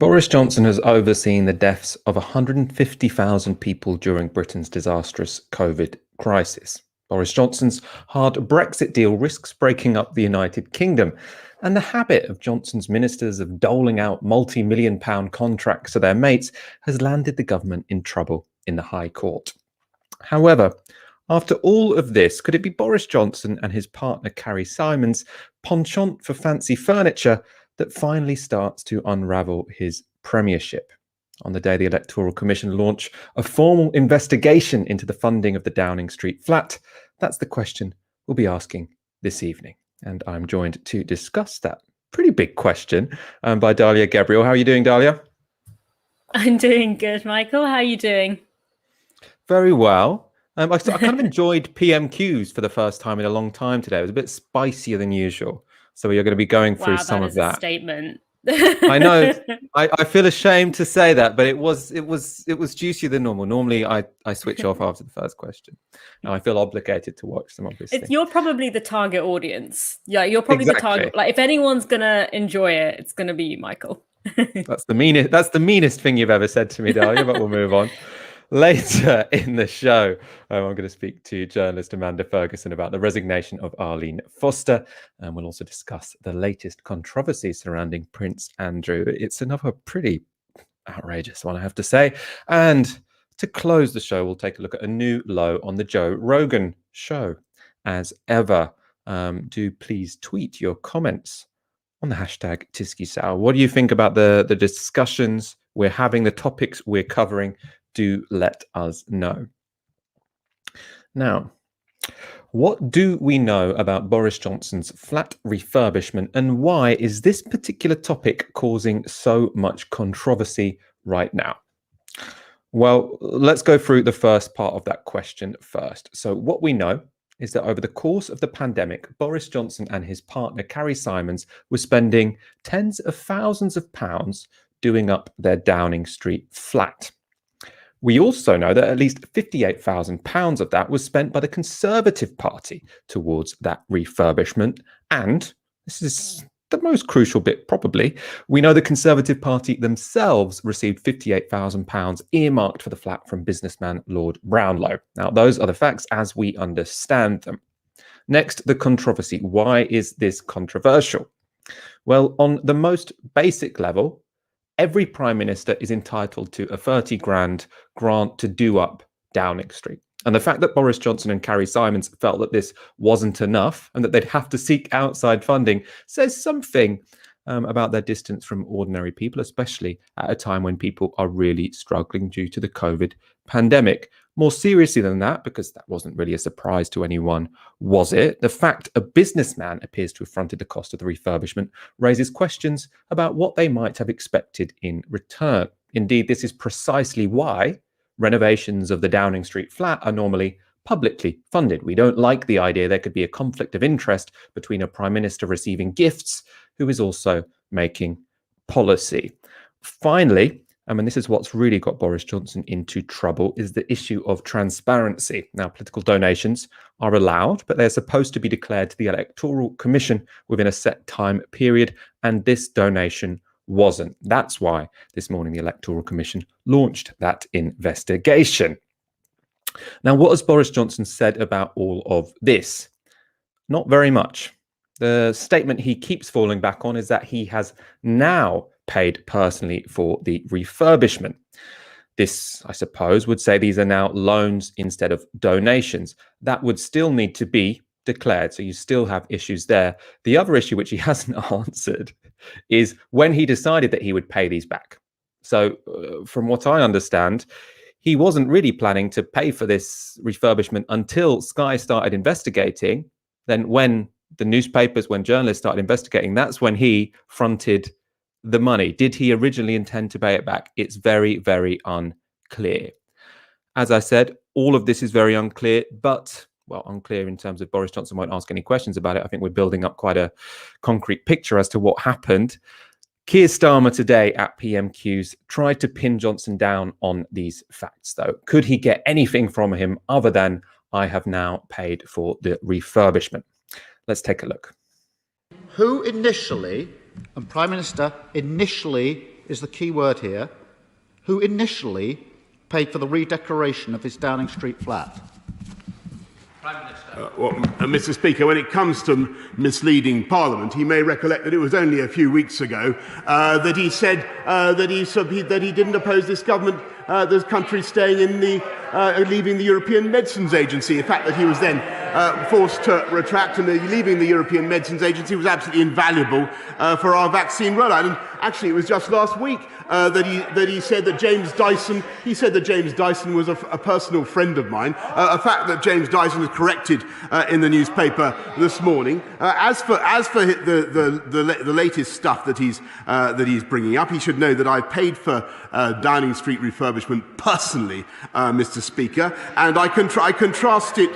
Boris Johnson has overseen the deaths of 150,000 people during Britain's disastrous COVID crisis. Boris Johnson's hard Brexit deal risks breaking up the United Kingdom, and the habit of Johnson's ministers of doling out multi-million-pound contracts to their mates has landed the government in trouble in the High Court. However, after all of this, could it be Boris Johnson and his partner Carrie Simons' penchant for fancy furniture that finally starts to unravel his premiership? On the day the Electoral Commission launch a formal investigation into the funding of the Downing Street flat, that's the question we'll be asking this evening. And I'm joined to discuss that pretty big question by Dalia Gebrial. How are you doing, Dalia? I'm doing good, Michael. How are you doing? Very well. I kind of enjoyed PMQs for the first time in a long time today. It was a bit spicier than usual. So we are going to be going through some of that. A statement. I know. I feel ashamed to say that, but it was juicier than normal. Normally, I switch off after the first question. Now I feel obligated to watch some of this. You're probably the target audience. Yeah, you're probably the target. Like, if anyone's gonna enjoy it, it's gonna be you, Michael. That's the meanest thing you've ever said to me, Dalia. But we'll move on. Later in the show, I'm going to speak to journalist Amanda Ferguson about the resignation of Arlene Foster, and we'll also discuss the latest controversy surrounding Prince Andrew. It's another pretty outrageous one, I have to say. And to close the show, we'll take a look at a new low on the Joe Rogan show. As ever, do please tweet your comments on the hashtag Tysky. What do you think about the discussions we're having, the topics we're covering? Do let us know. Now, what do we know about Boris Johnson's flat refurbishment, and why is this particular topic causing so much controversy right now? Well, let's go through the first part of that question first. So what we know is that over the course of the pandemic, Boris Johnson and his partner Carrie Simons were spending tens of thousands of pounds doing up their Downing Street flat. We also know that at least £58,000 of that was spent by the Conservative Party towards that refurbishment. And this is the most crucial bit, probably. We know the Conservative Party themselves received £58,000 earmarked for the flat from businessman Lord Brownlow. Now, those are the facts as we understand them. Next, the controversy. Why is this controversial? Well, on the most basic level, every Prime Minister is entitled to a 30 grand grant to do up Downing Street. And the fact that Boris Johnson and Carrie Simons felt that this wasn't enough and that they'd have to seek outside funding says something about their distance from ordinary people, especially at a time when people are really struggling due to the COVID pandemic. More seriously than that, because that wasn't really a surprise to anyone, was it? The fact a businessman appears to have fronted the cost of the refurbishment raises questions about what they might have expected in return. Indeed, this is precisely why renovations of the Downing Street flat are normally publicly funded. We don't like the idea there could be a conflict of interest between a Prime Minister receiving gifts who is also making policy. Finally, and this is what's really got Boris Johnson into trouble, is the issue of transparency. Now, political donations are allowed, but they're supposed to be declared to the Electoral Commission within a set time period, and this donation wasn't. That's why this morning the Electoral Commission launched that investigation. Now, what has Boris Johnson said about all of this? Not very much. The statement he keeps falling back on is that he has now paid personally for the refurbishment. This, I suppose, would say these are now loans instead of donations. That would still need to be declared, so you still have issues there. The other issue, which he hasn't answered, is when he decided that he would pay these back. So from what I understand, he wasn't really planning to pay for this refurbishment until Sky started investigating. Then when the newspapers, when journalists started investigating, that's when he fronted the money. Did he originally intend to pay it back? It's very, very unclear. As I said, all of this is very unclear, but, well, unclear in terms of Boris Johnson won't ask any questions about it. I think we're building up quite a concrete picture as to what happened. Keir Starmer today at PMQs tried to pin Johnson down on these facts, though. Could he get anything from him other than, I have now paid for the refurbishment? Let's take a look. Who initially, and Prime Minister initially is the key word here, who initially paid for the redecoration of his Downing Street flat? Prime Minister. Mr. Speaker, when it comes to misleading Parliament, he may recollect that it was only a few weeks ago that he said that he didn't oppose this government, this country staying in the leaving the European Medicines Agency. The fact that he was then forced to retract and leaving the European Medicines Agency was absolutely invaluable for our vaccine rollout. And actually, it was just last week that he said that James Dyson. He said that James Dyson was a personal friend of mine. A fact that James Dyson was corrected in the newspaper this morning. As for the latest stuff that he's bringing up, he should know that I paid for Downing Street refurbishment personally, Mr. Speaker, and I contrast it.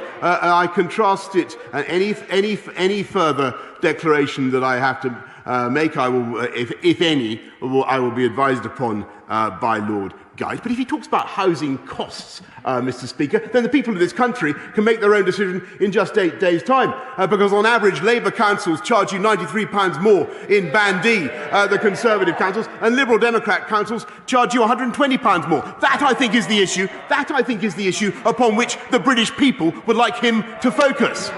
Any further declaration that I have to make, I will, if any, I will be advised upon by Lord Guide. But if he talks about housing costs, Mr. Speaker, then the people of this country can make their own decision in just 8 days' time. Because on average, Labour councils charge you £93 more in Band D, the Conservative councils, and Liberal Democrat councils charge you £120 more. That, I think, is the issue. That, I think, is the issue upon which the British people would like him to focus.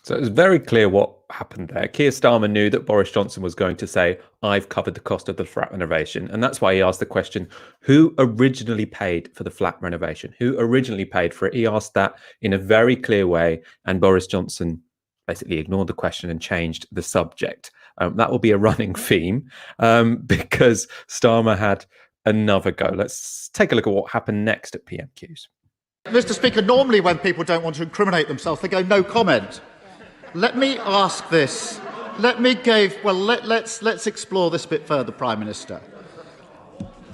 So it was very clear what happened there. Keir Starmer knew that Boris Johnson was going to say, I've covered the cost of the flat renovation. And that's why he asked the question, who originally paid for the flat renovation? Who originally paid for it? He asked that in a very clear way. And Boris Johnson basically ignored the question and changed the subject. That will be a running theme because Starmer had another go. Let's take a look at what happened next at PMQs. Mr. Speaker, normally when people don't want to incriminate themselves, they go no comment. Let me ask this. Let's explore this a bit further, Prime Minister.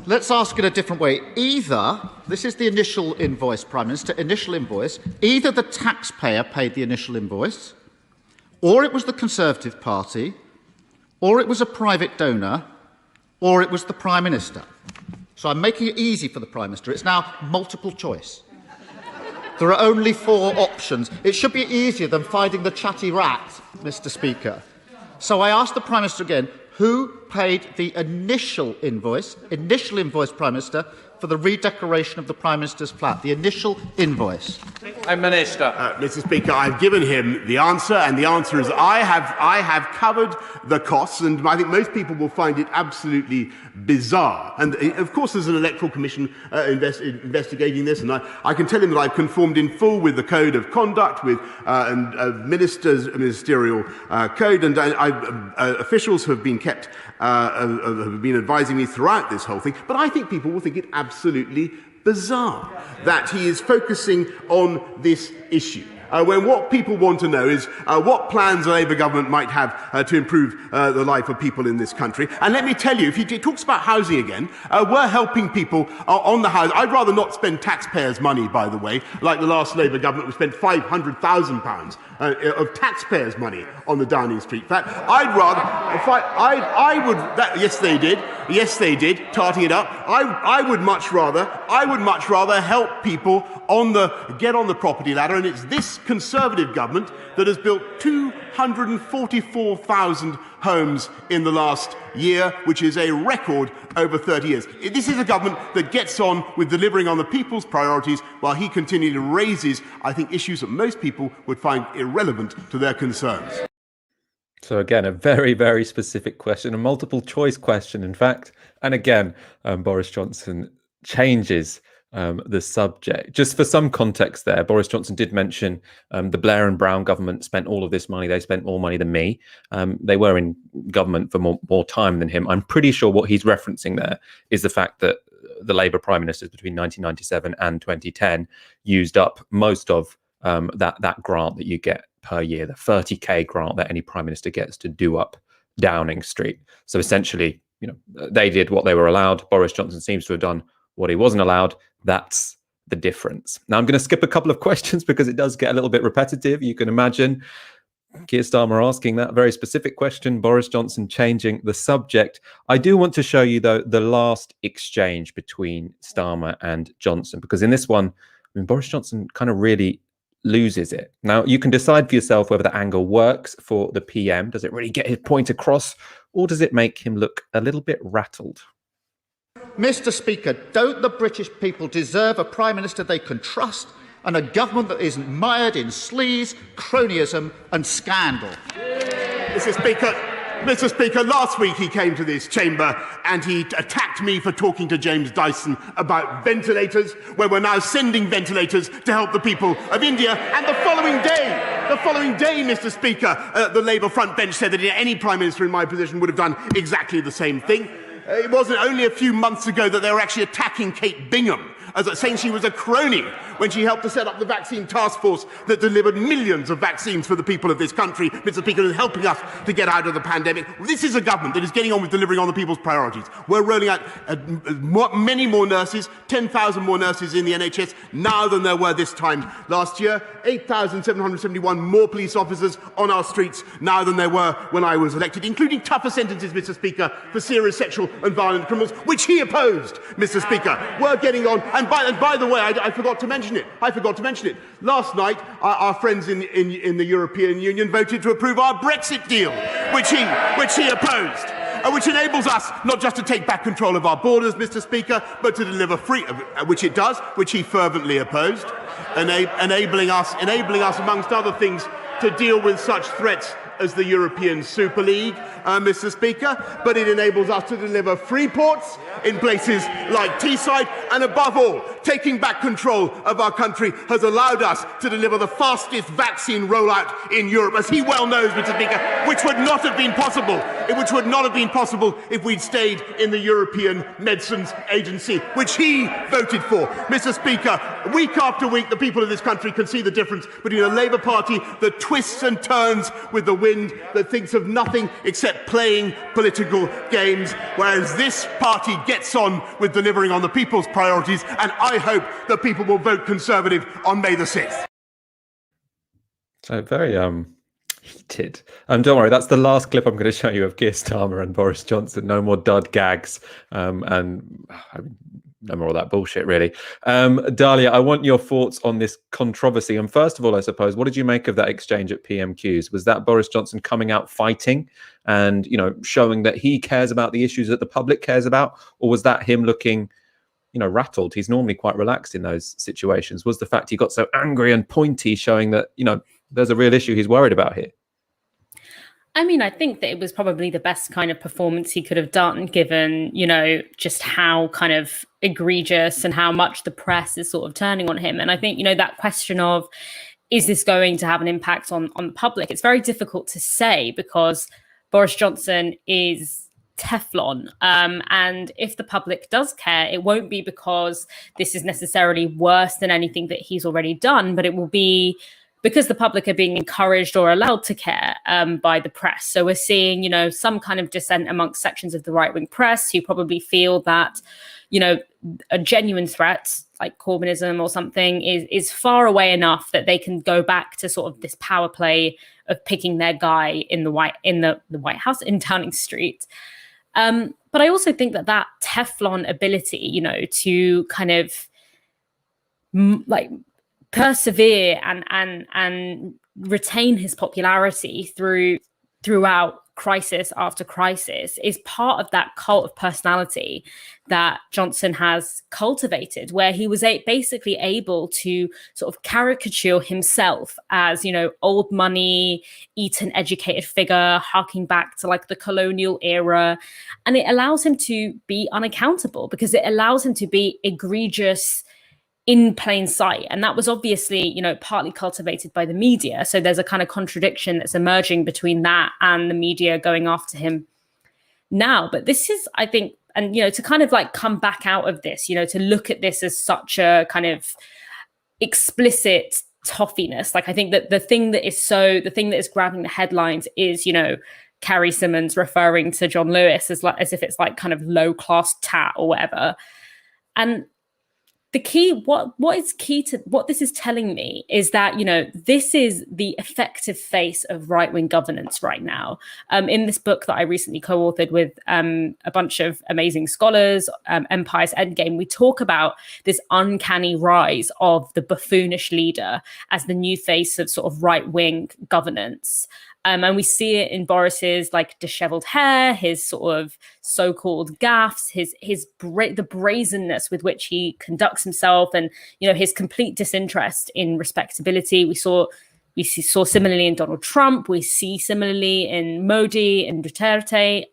Let's ask it a different way. Either, this is the initial invoice, Prime Minister, initial invoice, either the taxpayer paid the initial invoice, or it was the Conservative Party, or it was a private donor, or it was the Prime Minister. So I'm making it easy for the Prime Minister. It's now multiple choice. There are only 4 options. It should be easier than finding the chatty rat, Mr. Speaker. So I ask the Prime Minister again, who paid the initial invoice, Prime Minister, for the redecoration of the Prime Minister's flat, the initial invoice? Prime Minister. Mr. Speaker, I've given him the answer, and the answer is I have covered the costs, and I think most people will find it absolutely bizarre. And of course, there's an Electoral Commission investigating this, and I can tell him that I've conformed in full with the Code of Conduct, with ministerial code, and officials who have been have been advising me throughout this whole thing. But I think people will think it absolutely bizarre that he is focusing on this issue. When what people want to know is what plans the Labour government might have to improve the life of people in this country. And let me tell you, if he talks about housing again, we're helping people on the house. I'd rather not spend taxpayers' money, by the way, like the last Labour government, who spent £500,000 of taxpayers' money on the Downing Street flat. I'd rather, yes, they did, tarting it up. I would much rather help people get on the property ladder, and it's this Conservative government that has built 244,000 homes in the last year, which is a record over 30 years. This is a government that gets on with delivering on the people's priorities while he continually raises, I think, issues that most people would find irrelevant to their concerns. So again, a very, very specific question, a multiple choice question, in fact. And again, Boris Johnson changes the subject. Just for some context there, Boris Johnson did mention the Blair and Brown government spent all of this money. They spent more money than me. They were in government for more time than him. I'm pretty sure what he's referencing there is the fact that the Labour prime ministers between 1997 and 2010 used up most of that grant that you get per year, the 30k grant that any prime minister gets to do up Downing Street. So essentially, they did what they were allowed. Boris Johnson seems to have done what he wasn't allowed. That's the difference. Now, I'm going to skip a couple of questions because it does get a little bit repetitive. You can imagine Keir Starmer asking that very specific question, Boris Johnson changing the subject. I do want to show you, though, the last exchange between Starmer and Johnson, because in this one, Boris Johnson kind of really loses it. Now, you can decide for yourself whether the angle works for the PM. Does it really get his point across, or does it make him look a little bit rattled? Mr. Speaker, don't the British people deserve a Prime Minister they can trust and a government that isn't mired in sleaze, cronyism and scandal? Mr. Speaker, last week he came to this chamber and he attacked me for talking to James Dyson about ventilators, where we're now sending ventilators to help the people of India. And the following day, Mr. Speaker, the Labour front bench said that any Prime Minister in my position would have done exactly the same thing. It wasn't only a few months ago that they were actually attacking Kate Bingham, saying she was a crony when she helped to set up the vaccine task force that delivered millions of vaccines for the people of this country, Mr. Speaker, and helping us to get out of the pandemic. This is a government that is getting on with delivering on the people's priorities. We're rolling out many more nurses, 10,000 more nurses in the NHS now than there were this time last year, 8,771 more police officers on our streets now than there were when I was elected, including tougher sentences, Mr. Speaker, for serious sexual and violent criminals, which he opposed, Mr. Speaker. We're getting on, and by the way, I forgot to mention it. Last night, our friends in the European Union voted to approve our Brexit deal, which he opposed. Which enables us not just to take back control of our borders, Mr. Speaker, but to deliver free, which it does, which he fervently opposed, enabling us, amongst other things, to deal with such threats as the European Super League, Mr. Speaker, but it enables us to deliver free ports in places like Teesside, and above all, taking back control of our country has allowed us to deliver the fastest vaccine rollout in Europe, as he well knows, Mr. Speaker, which would not have been possible if we'd stayed in the European Medicines Agency, which he voted for. Mr. Speaker, week after week, the people of this country can see the difference between a Labour Party that twists and turns with the wind, that thinks of nothing except playing political games, whereas this party gets on with delivering on the people's priorities, and I hope that people will vote Conservative on May the 6th. So very heated. Don't worry, that's the last clip I'm going to show you of Keir Starmer and Boris Johnson. No more dud gags, and no more of that bullshit, really. Dalia, I want your thoughts on this controversy. And first of all, I suppose, what did you make of that exchange at PMQs? Was that Boris Johnson coming out fighting and, showing that he cares about the issues that the public cares about? Or was that him looking, rattled? He's normally quite relaxed in those situations. Was the fact he got so angry and pointy showing that, there's a real issue he's worried about here? I mean, I think that it was probably the best kind of performance he could have done, given, just how kind of egregious and how much the press is sort of turning on him. And I think, that question of, is this going to have an impact on the public? It's very difficult to say, because Boris Johnson is Teflon. And if the public does care, it won't be because this is necessarily worse than anything that he's already done, but it will be because the public are being encouraged or allowed to care by the press. So we're seeing, some kind of dissent amongst sections of the right-wing press who probably feel that, a genuine threat like Corbynism or something is far away enough that they can go back to sort of this power play of picking their guy in the White House in Downing Street. But I also think that Teflon ability, to kind of persevere and retain his popularity throughout crisis after crisis is part of that cult of personality that Johnson has cultivated, where he was basically able to sort of caricature himself as, old money, Eton educated figure, harking back to the colonial era. And it allows him to be unaccountable because it allows him to be egregious in plain sight. And that was obviously, partly cultivated by the media. So there's a kind of contradiction that's emerging between that and the media going after him now. But this is, I think, and, to kind of come back out of this, to look at this as such a kind of explicit toffiness. I think that the thing that is grabbing the headlines is, Carrie Symonds referring to John Lewis as if it's kind of low class tat or whatever. And the key, what is key to what this is telling me is that, this is the effective face of right-wing governance right now. In this book that I recently co-authored with a bunch of amazing scholars, Empire's Endgame, we talk about this uncanny rise of the buffoonish leader as the new face of sort of right-wing governance. And we see it in Boris's like disheveled hair, his sort of so-called gaffes, the brazenness with which he conducts himself, and his complete disinterest in respectability. We saw similarly in Donald Trump. We see similarly in Modi and Duterte.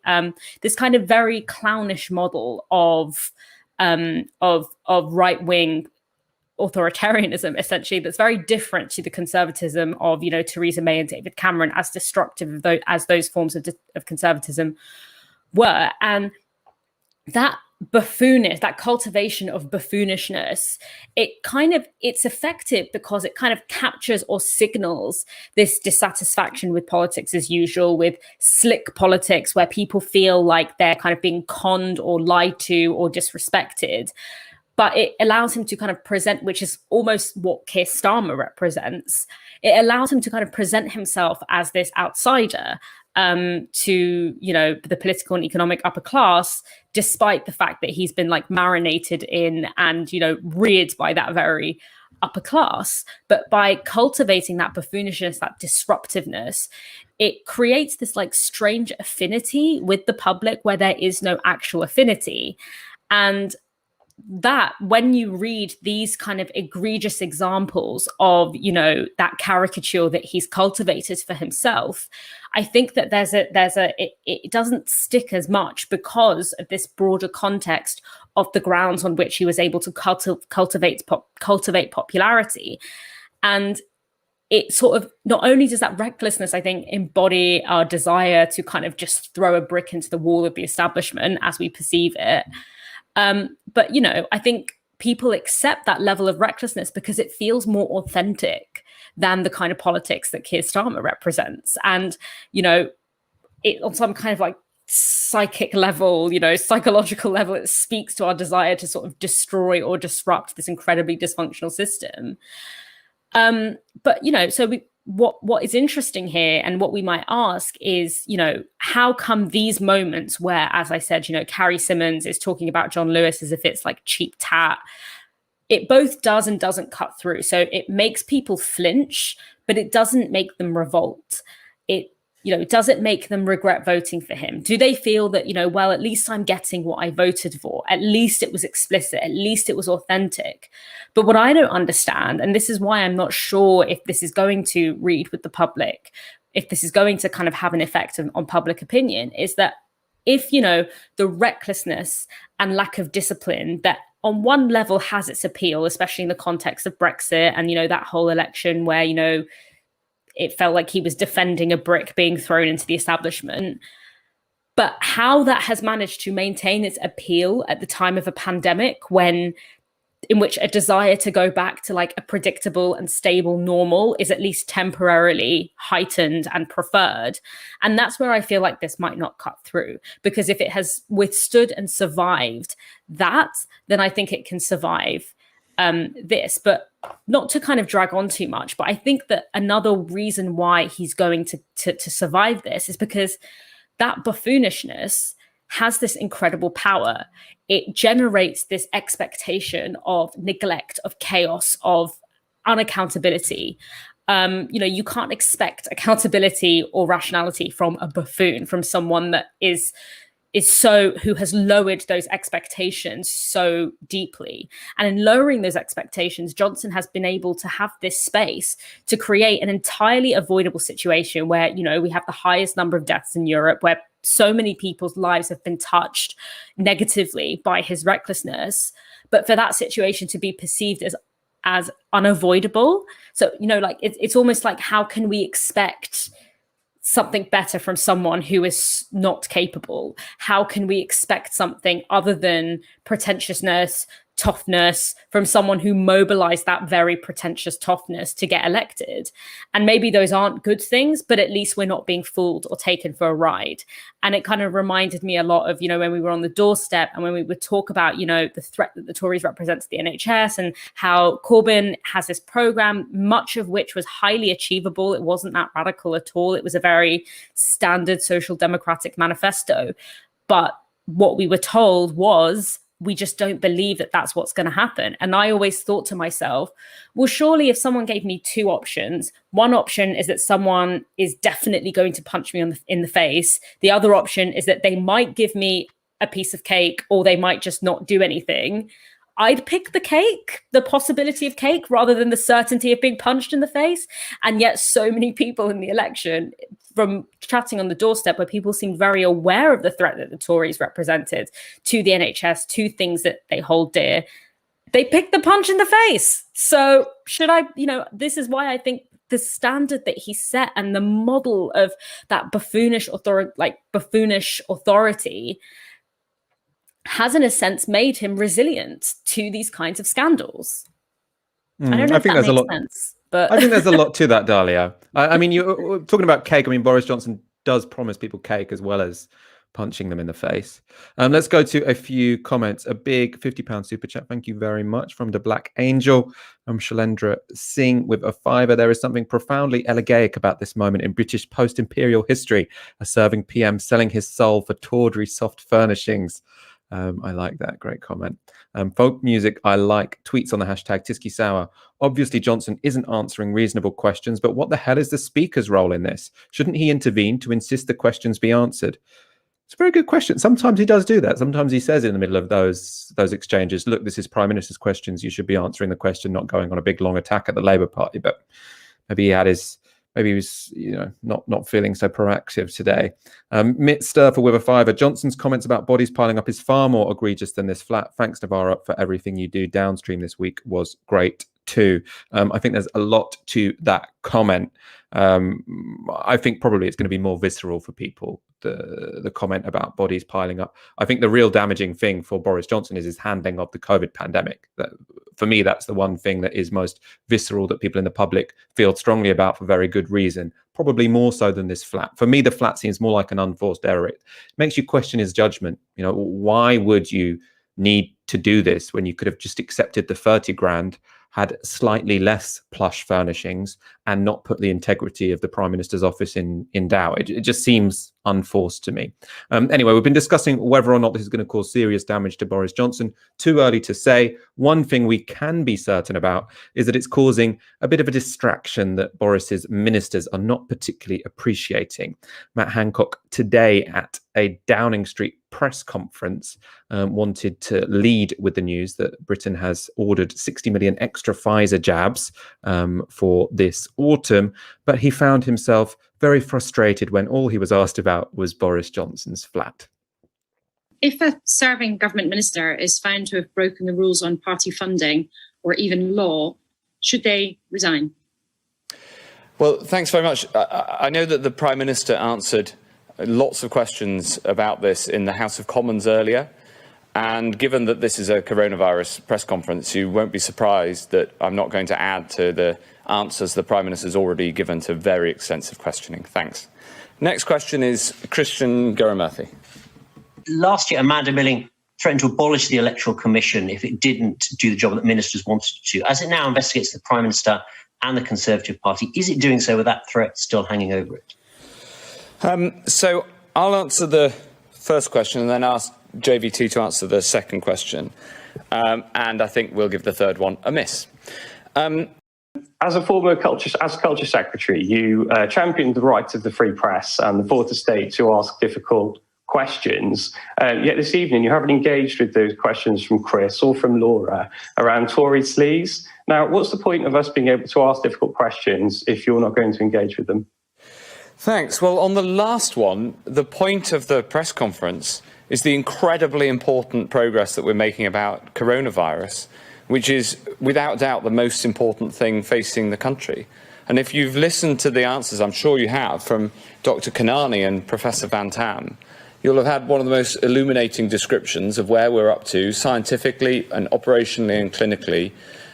This kind of very clownish model of right-wing authoritarianism, essentially, that's very different to the conservatism of Theresa May and David Cameron, as destructive as those forms of conservatism were. And that buffoonish, that cultivation of buffoonishness, it's effective because it kind of captures or signals this dissatisfaction with politics as usual, with slick politics where people feel like they're kind of being conned or lied to or disrespected. But it allows him to kind of present, which is almost what Keir Starmer represents. It allows him to kind of present himself as this outsider to, the political and economic upper class, despite the fact that he's been like marinated in and, reared by that very upper class. But by cultivating that buffoonishness, that disruptiveness, it creates this like strange affinity with the public where there is no actual affinity. And that when you read these kind of egregious examples of that caricature that he's cultivated for himself, I think that it doesn't stick as much because of this broader context of the grounds on which he was able to cultivate popularity. And it sort of, not only does that recklessness, I think, embody our desire to kind of just throw a brick into the wall of the establishment as we perceive it, but, I think people accept that level of recklessness because it feels more authentic than the kind of politics that Keir Starmer represents. And, it on some kind of like psychic level, psychological level, it speaks to our desire to sort of destroy or disrupt this incredibly dysfunctional system. But, so what is interesting here and what we might ask is, how come these moments where, as I said, Carrie Simmons is talking about John Lewis as if it's like cheap tat, it both does and doesn't cut through. So it makes people flinch, but it doesn't make them revolt. Does it make them regret voting for him? Do they feel that, well, at least I'm getting what I voted for. At least it was explicit. At least it was authentic. But what I don't understand, and this is why I'm not sure if this is going to read with the public, if this is going to kind of have an effect on public opinion, is that if, the recklessness and lack of discipline that on one level has its appeal, especially in the context of Brexit and, that whole election where, it felt like he was defending a brick being thrown into the establishment. But how that has managed to maintain its appeal at the time of a pandemic, in which a desire to go back to like a predictable and stable normal is at least temporarily heightened and preferred. And that's where I feel like this might not cut through, because if it has withstood and survived that, then I think it can survive this. But not to kind of drag on too much, but I think that another reason why he's going to survive this is because that buffoonishness has this incredible power. It generates this expectation of neglect, of chaos, of unaccountability. You can't expect accountability or rationality from a buffoon, from someone that who has lowered those expectations so deeply. And in lowering those expectations, Johnson has been able to have this space to create an entirely avoidable situation where, we have the highest number of deaths in Europe, where so many people's lives have been touched negatively by his recklessness. But for that situation to be perceived as unavoidable. So, it's almost like, how can we expect something better from someone who is not capable? How can we expect something other than pretentiousness, toughness from someone who mobilized that very pretentious toughness to get elected? And maybe those aren't good things, but at least we're not being fooled or taken for a ride. And it kind of reminded me a lot of, when we were on the doorstep and when we would talk about, the threat that the Tories represent to the NHS, and how Corbyn has this program, much of which was highly achievable. It wasn't that radical at all. It was a very standard social democratic manifesto. But what we were told was, we just don't believe that that's what's going to happen. And I always thought to myself, well, surely if someone gave me two options, one option is that someone is definitely going to punch me in the face. The other option is that they might give me a piece of cake, or they might just not do anything. I'd pick the cake, the possibility of cake, rather than the certainty of being punched in the face. And yet so many people in the election, from chatting on the doorstep, where people seemed very aware of the threat that the Tories represented to the NHS, to things that they hold dear, they picked the punch in the face. So should I, this is why I think the standard that he set and the model of that buffoonish authority has in a sense made him resilient to these kinds of scandals. I don't know if that makes sense. But I think there's a lot to that, Dalia. I mean, you're talking about cake. I mean, Boris Johnson does promise people cake as well as punching them in the face. Let's go to a few comments. A big £50 super chat. Thank you very much from the Black Angel. Shalendra Singh with a £5. There is something profoundly elegaic about this moment in British post-imperial history. A serving PM selling his soul for tawdry soft furnishings. I like that. Great comment. Folk music, I like. Tweets on the hashtag Tysky Sour. Obviously, Johnson isn't answering reasonable questions, but what the hell is the speaker's role in this? Shouldn't he intervene to insist the questions be answered? It's a very good question. Sometimes he does do that. Sometimes he says in the middle of those exchanges, look, this is Prime Minister's questions. You should be answering the question, not going on a big, long attack at the Labour Party. But maybe he was, not feeling so proactive today. Mitt Sturfer with a £5. Johnson's comments about bodies piling up is far more egregious than this flat. Thanks, Novara, for everything you do downstream this week was great too. I think there's a lot to that comment. I think probably it's going to be more visceral for people, the comment about bodies piling up. I think the real damaging thing for Boris Johnson is his handling of the COVID pandemic. For me, that's the one thing that is most visceral, that people in the public feel strongly about for very good reason, probably more so than this flat. For me, the flat seems more like an unforced error. It makes you question his judgment. Why would you need to do this when you could have just accepted the 30 grand, had slightly less plush furnishings, and not put the integrity of the Prime Minister's office in doubt? It just seems unforced to me. Anyway, we've been discussing whether or not this is going to cause serious damage to Boris Johnson. Too early to say. One thing we can be certain about is that it's causing a bit of a distraction that Boris's ministers are not particularly appreciating. Matt Hancock today at a Downing Street press conference wanted to lead with the news that Britain has ordered 60 million extra Pfizer jabs for this autumn, but he found himself very frustrated when all he was asked about was Boris Johnson's flat. If a serving government minister is found to have broken the rules on party funding or even law, should they resign? Well, thanks very much. I know that the Prime Minister answered lots of questions about this in the House of Commons earlier. And given that this is a coronavirus press conference, you won't be surprised that I'm not going to add to the answers the Prime Minister's already given to very extensive questioning. Thanks. Next question is Christian Gurumurthy. Last year, Amanda Milling threatened to abolish the Electoral Commission if it didn't do the job that ministers wanted it to. As it now investigates the Prime Minister and the Conservative Party, is it doing so with that threat still hanging over it? So I'll answer the first question and then ask JVT to answer the second question. And I think we'll give the third one a miss. As a former culture secretary, you championed the rights of the free press and the fourth estate to ask difficult questions. Yet this evening, you haven't engaged with those questions from Chris or from Laura around Tory sleaze. Now, what's the point of us being able to ask difficult questions if you're not going to engage with them? Thanks. Well, on the last one, the point of the press conference is the incredibly important progress that we're making about coronavirus, which is without doubt the most important thing facing the country. And if you've listened to the answers, I'm sure you have, from Dr. Kanani and Professor Van Tam, you'll have had one of the most illuminating descriptions of where we're up to scientifically and operationally and clinically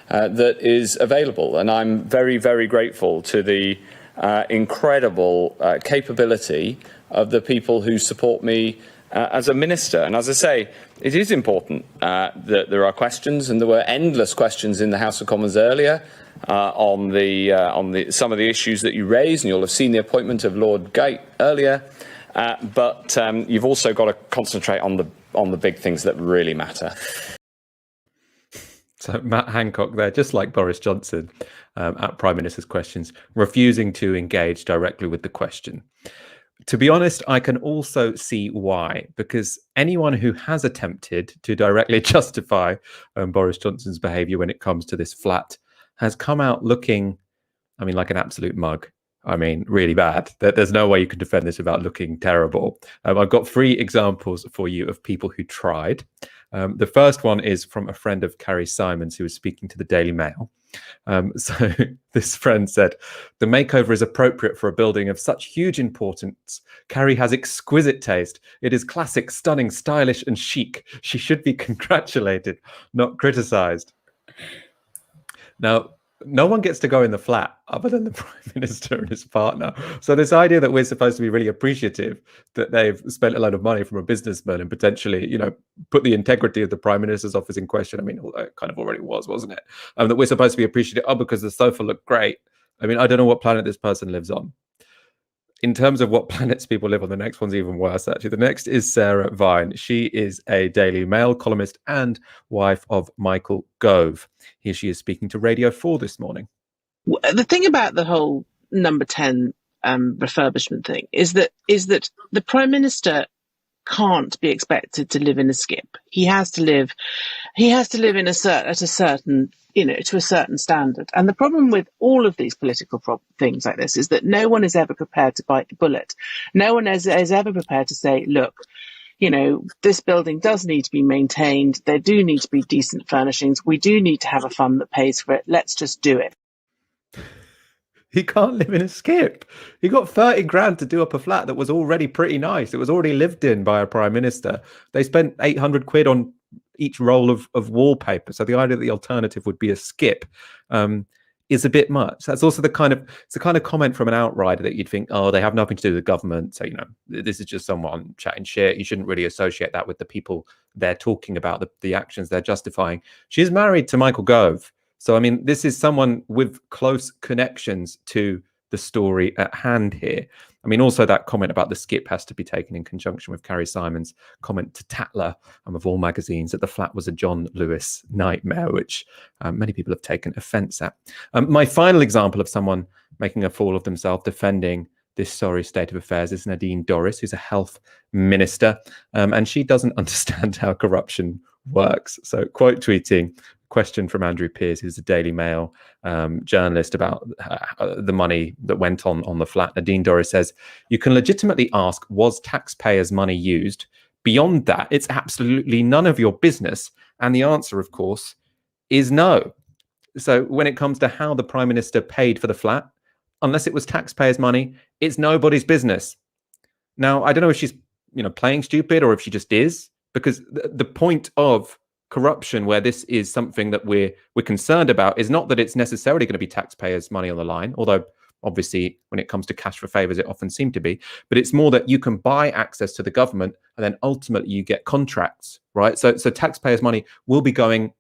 that is available. And I'm very, very grateful to the incredible capability of the people who support me as a minister. And as I say, it is important that there are questions, and there were endless questions in the House of Commons earlier on some of the issues that you raised, and you'll have seen the appointment of Lord Gate earlier. But you've also got to concentrate on the on the big things that really matter. So Matt Hancock there, just like Boris Johnson at Prime Minister's Questions, refusing to engage directly with the question. To be honest, I can also see why, because anyone who has attempted to directly justify Boris Johnson's behaviour when it comes to this flat has come out looking, I mean, like an absolute mug. I mean, really bad. There's no way you can defend this without looking terrible. I've got 3 examples for you of people who tried. The first one is from a friend of Carrie Simons who was speaking to the Daily Mail. So this friend said, the makeover is appropriate for a building of such huge importance. Carrie has exquisite taste. It is classic, stunning, stylish and chic. She should be congratulated, not criticised. Now, no one gets to go in the flat other than the Prime Minister and his partner. So this idea that we're supposed to be really appreciative that they've spent a lot of money from a businessman and potentially, you know, put the integrity of the Prime Minister's office in question. I mean, although it kind of already was, wasn't it? That we're supposed to be appreciative, because the sofa looked great. I mean, I don't know what planet this person lives on. In terms of what planets people live on, the next one's even worse, actually. The next is Sarah Vine. She is a Daily Mail columnist and wife of Michael Gove. Here she is speaking to Radio 4 this morning. The thing about the whole number 10 refurbishment thing is that the Prime Minister can't be expected to live in a skip. He has to live in at a certain, you know, to a certain standard. And the problem with all of these political things like this is that no one is ever prepared to bite the bullet. No one is ever prepared to say, look, you know, this building does need to be maintained. There do need to be decent furnishings. We do need to have a fund that pays for it. Let's just do it. He can't live in a skip. He got 30 grand to do up a flat that was already pretty nice. It was already lived in by a Prime Minister. They spent 800 quid on each roll of wallpaper. So the idea that the alternative would be a skip is a bit much. That's also the kind of comment from an outrider that you'd think, oh, they have nothing to do with the government. So, you know, this is just someone chatting shit. You shouldn't really associate that with the people they're talking about, the actions they're justifying. She's married to Michael Gove. So, I mean, this is someone with close connections to the story at hand here. I mean, also that comment about the skip has to be taken in conjunction with Carrie Simons' comment to Tatler of all magazines that the flat was a John Lewis nightmare, which many people have taken offence at. My final example of someone making a fool of themselves defending this sorry state of affairs is Nadine Dorries, who's a health minister, and she doesn't understand how corruption works. So, quote tweeting, question from Andrew Pearce, who's a Daily Mail journalist, about the money that went on the flat. Nadine Dorries says, you can legitimately ask, was taxpayers' money used? Beyond that, it's absolutely none of your business. And the answer, of course, is no. So when it comes to how the Prime Minister paid for the flat, unless it was taxpayers' money, it's nobody's business. Now, I don't know if she's, you know, playing stupid or if she just is, because the point of corruption, where this is something that we're concerned about, is not that it's necessarily going to be taxpayers' money on the line, although obviously when it comes to cash for favours it often seems to be, but it's more that you can buy access to the government and then ultimately you get contracts, right? So taxpayers' money will be going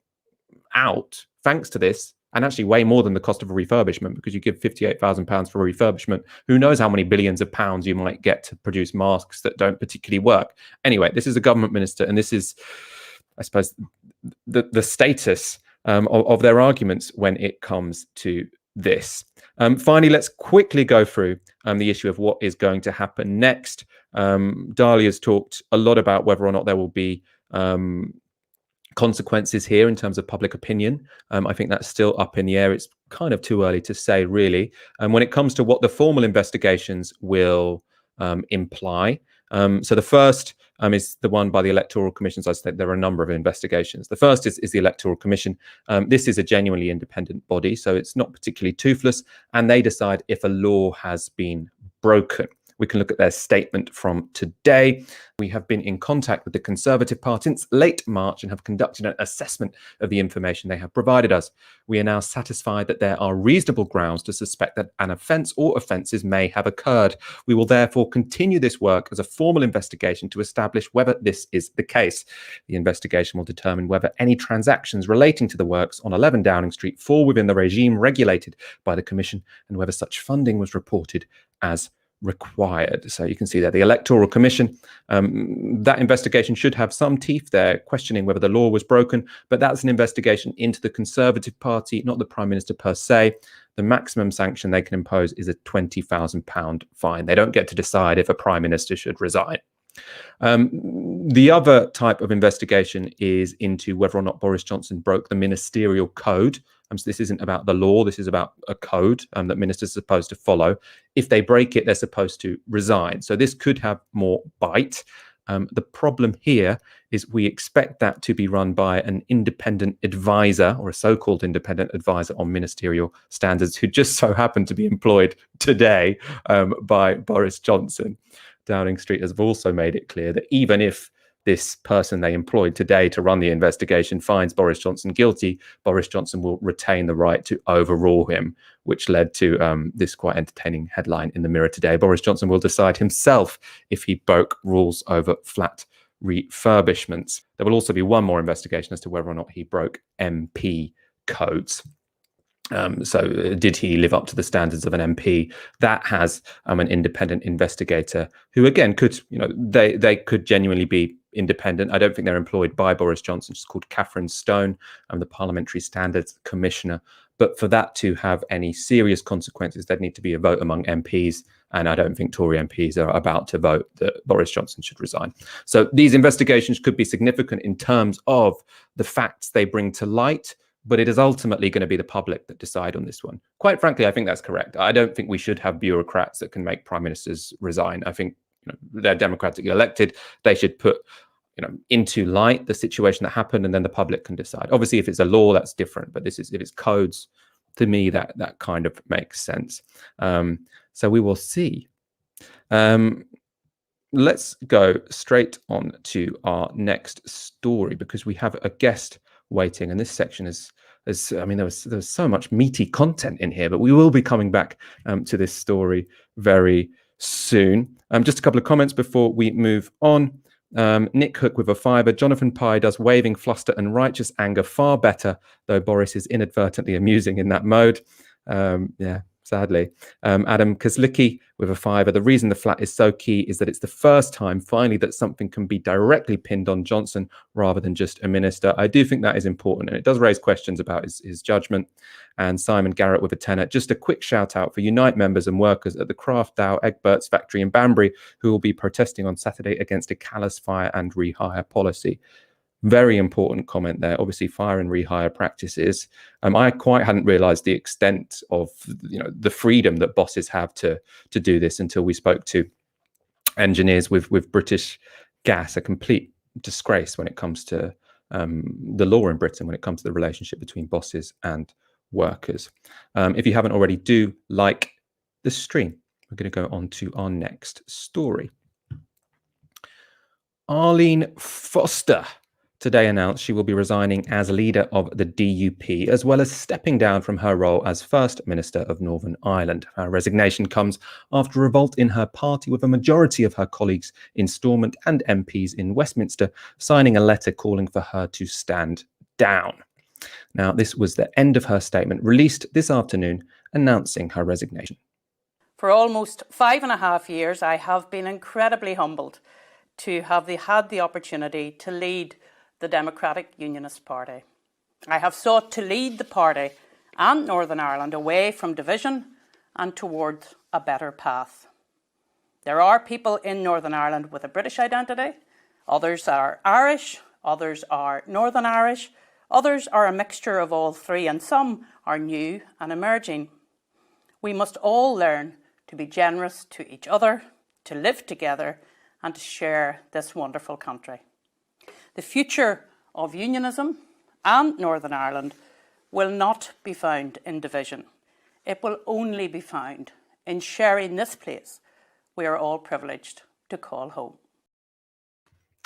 out thanks to this, and actually way more than the cost of a refurbishment, because you give £58,000 for a refurbishment, who knows how many billions of pounds you might get to produce masks that don't particularly work. Anyway, this is a government minister, and this is, I suppose, the status of their arguments when it comes to this. Finally, let's quickly go through the issue of what is going to happen next. Dalia's talked a lot about whether or not there will be consequences here in terms of public opinion. I think that's still up in the air. It's kind of too early to say, really. When it comes to what the formal investigations will imply, so the first is the one by the Electoral Commission. As I said, there are a number of investigations. The first is the Electoral Commission. This is a genuinely independent body, so it's not particularly toothless, and they decide if a law has been broken. We can look at their statement from today. We have been in contact with the Conservative Party since late March and have conducted an assessment of the information they have provided us. We are now satisfied that there are reasonable grounds to suspect that an offence or offences may have occurred. We will therefore continue this work as a formal investigation to establish whether this is the case. The investigation will determine whether any transactions relating to the works on 11 Downing Street fall within the regime regulated by the Commission and whether such funding was reported as required. So you can see there the Electoral Commission, that investigation should have some teeth there, questioning whether the law was broken, but that's an investigation into the Conservative Party, not the Prime Minister per se. The maximum sanction they can impose is a £20,000 fine. They don't get to decide if a Prime Minister should resign. The other type of investigation is into whether or not Boris Johnson broke the ministerial code. So this isn't about the law, this is about a code that ministers are supposed to follow. If they break it, they're supposed to resign. So this could have more bite. The problem here is we expect that to be run by an independent advisor, or a so-called independent advisor on ministerial standards, who just so happened to be employed today by Boris Johnson. Downing Street has also made it clear that even if this person they employed today to run the investigation finds Boris Johnson guilty, Boris Johnson will retain the right to overrule him, which led to this quite entertaining headline in the Mirror today. Boris Johnson will decide himself if he broke rules over flat refurbishments. There will also be one more investigation as to whether or not he broke MP codes. So did he live up to the standards of an MP? That has an independent investigator who, again, could, they could genuinely be independent. I don't think they're employed by Boris Johnson. She's called Catherine Stone, the Parliamentary Standards Commissioner. But for that to have any serious consequences, there'd need to be a vote among MPs. And I don't think Tory MPs are about to vote that Boris Johnson should resign. So these investigations could be significant in terms of the facts they bring to light, but it is ultimately going to be the public that decide on this one. Quite frankly, I think that's correct. I don't think we should have bureaucrats that can make prime ministers resign. I think they're democratically elected. They should put into light the situation that happened, and then the public can decide. Obviously, if it's a law, that's different. But if it's codes, to me, that kind of makes sense. So we will see. Let's go straight on to our next story, because we have a guest waiting, and this section is I mean, there was so much meaty content in here, but we will be coming back to this story very soon. Just a couple of comments before we move on. Nick Hook with a fiver. Jonathan Pye does waving, fluster and righteous anger far better, though Boris is inadvertently amusing in that mode. Yeah, sadly. Adam Kozlicki with a fiver. The reason the flat is so key is that it's the first time finally that something can be directly pinned on Johnson rather than just a minister. I do think that is important, and it does raise questions about his judgment. And Simon Garrett with a tenner. Just a quick shout out for Unite members and workers at the Kraft Dow Egberts factory in Banbury, who will be protesting on Saturday against a callous fire and rehire policy. Very important comment there. Obviously, fire and rehire practices. I quite hadn't realised the extent of the freedom that bosses have to do this until we spoke to engineers with British Gas. A complete disgrace when it comes to the law in Britain, when it comes to the relationship between bosses and workers. If you haven't already, do like the stream. We're going to go on to our next story. Arlene Foster today announced she will be resigning as leader of the DUP, as well as stepping down from her role as First Minister of Northern Ireland. Her resignation comes after a revolt in her party, with a majority of her colleagues in Stormont and MPs in Westminster signing a letter calling for her to stand down. Now, this was the end of her statement, released this afternoon, announcing her resignation. For almost 5.5 years, I have been incredibly humbled to have had the opportunity to lead the Democratic Unionist Party. I have sought to lead the party and Northern Ireland away from division and towards a better path. There are people in Northern Ireland with a British identity, others are Irish, others are Northern Irish, others are a mixture of all three, and some are new and emerging. We must all learn to be generous to each other, to live together and to share this wonderful country. The future of unionism and Northern Ireland will not be found in division. It will only be found in sharing this place we are all privileged to call home.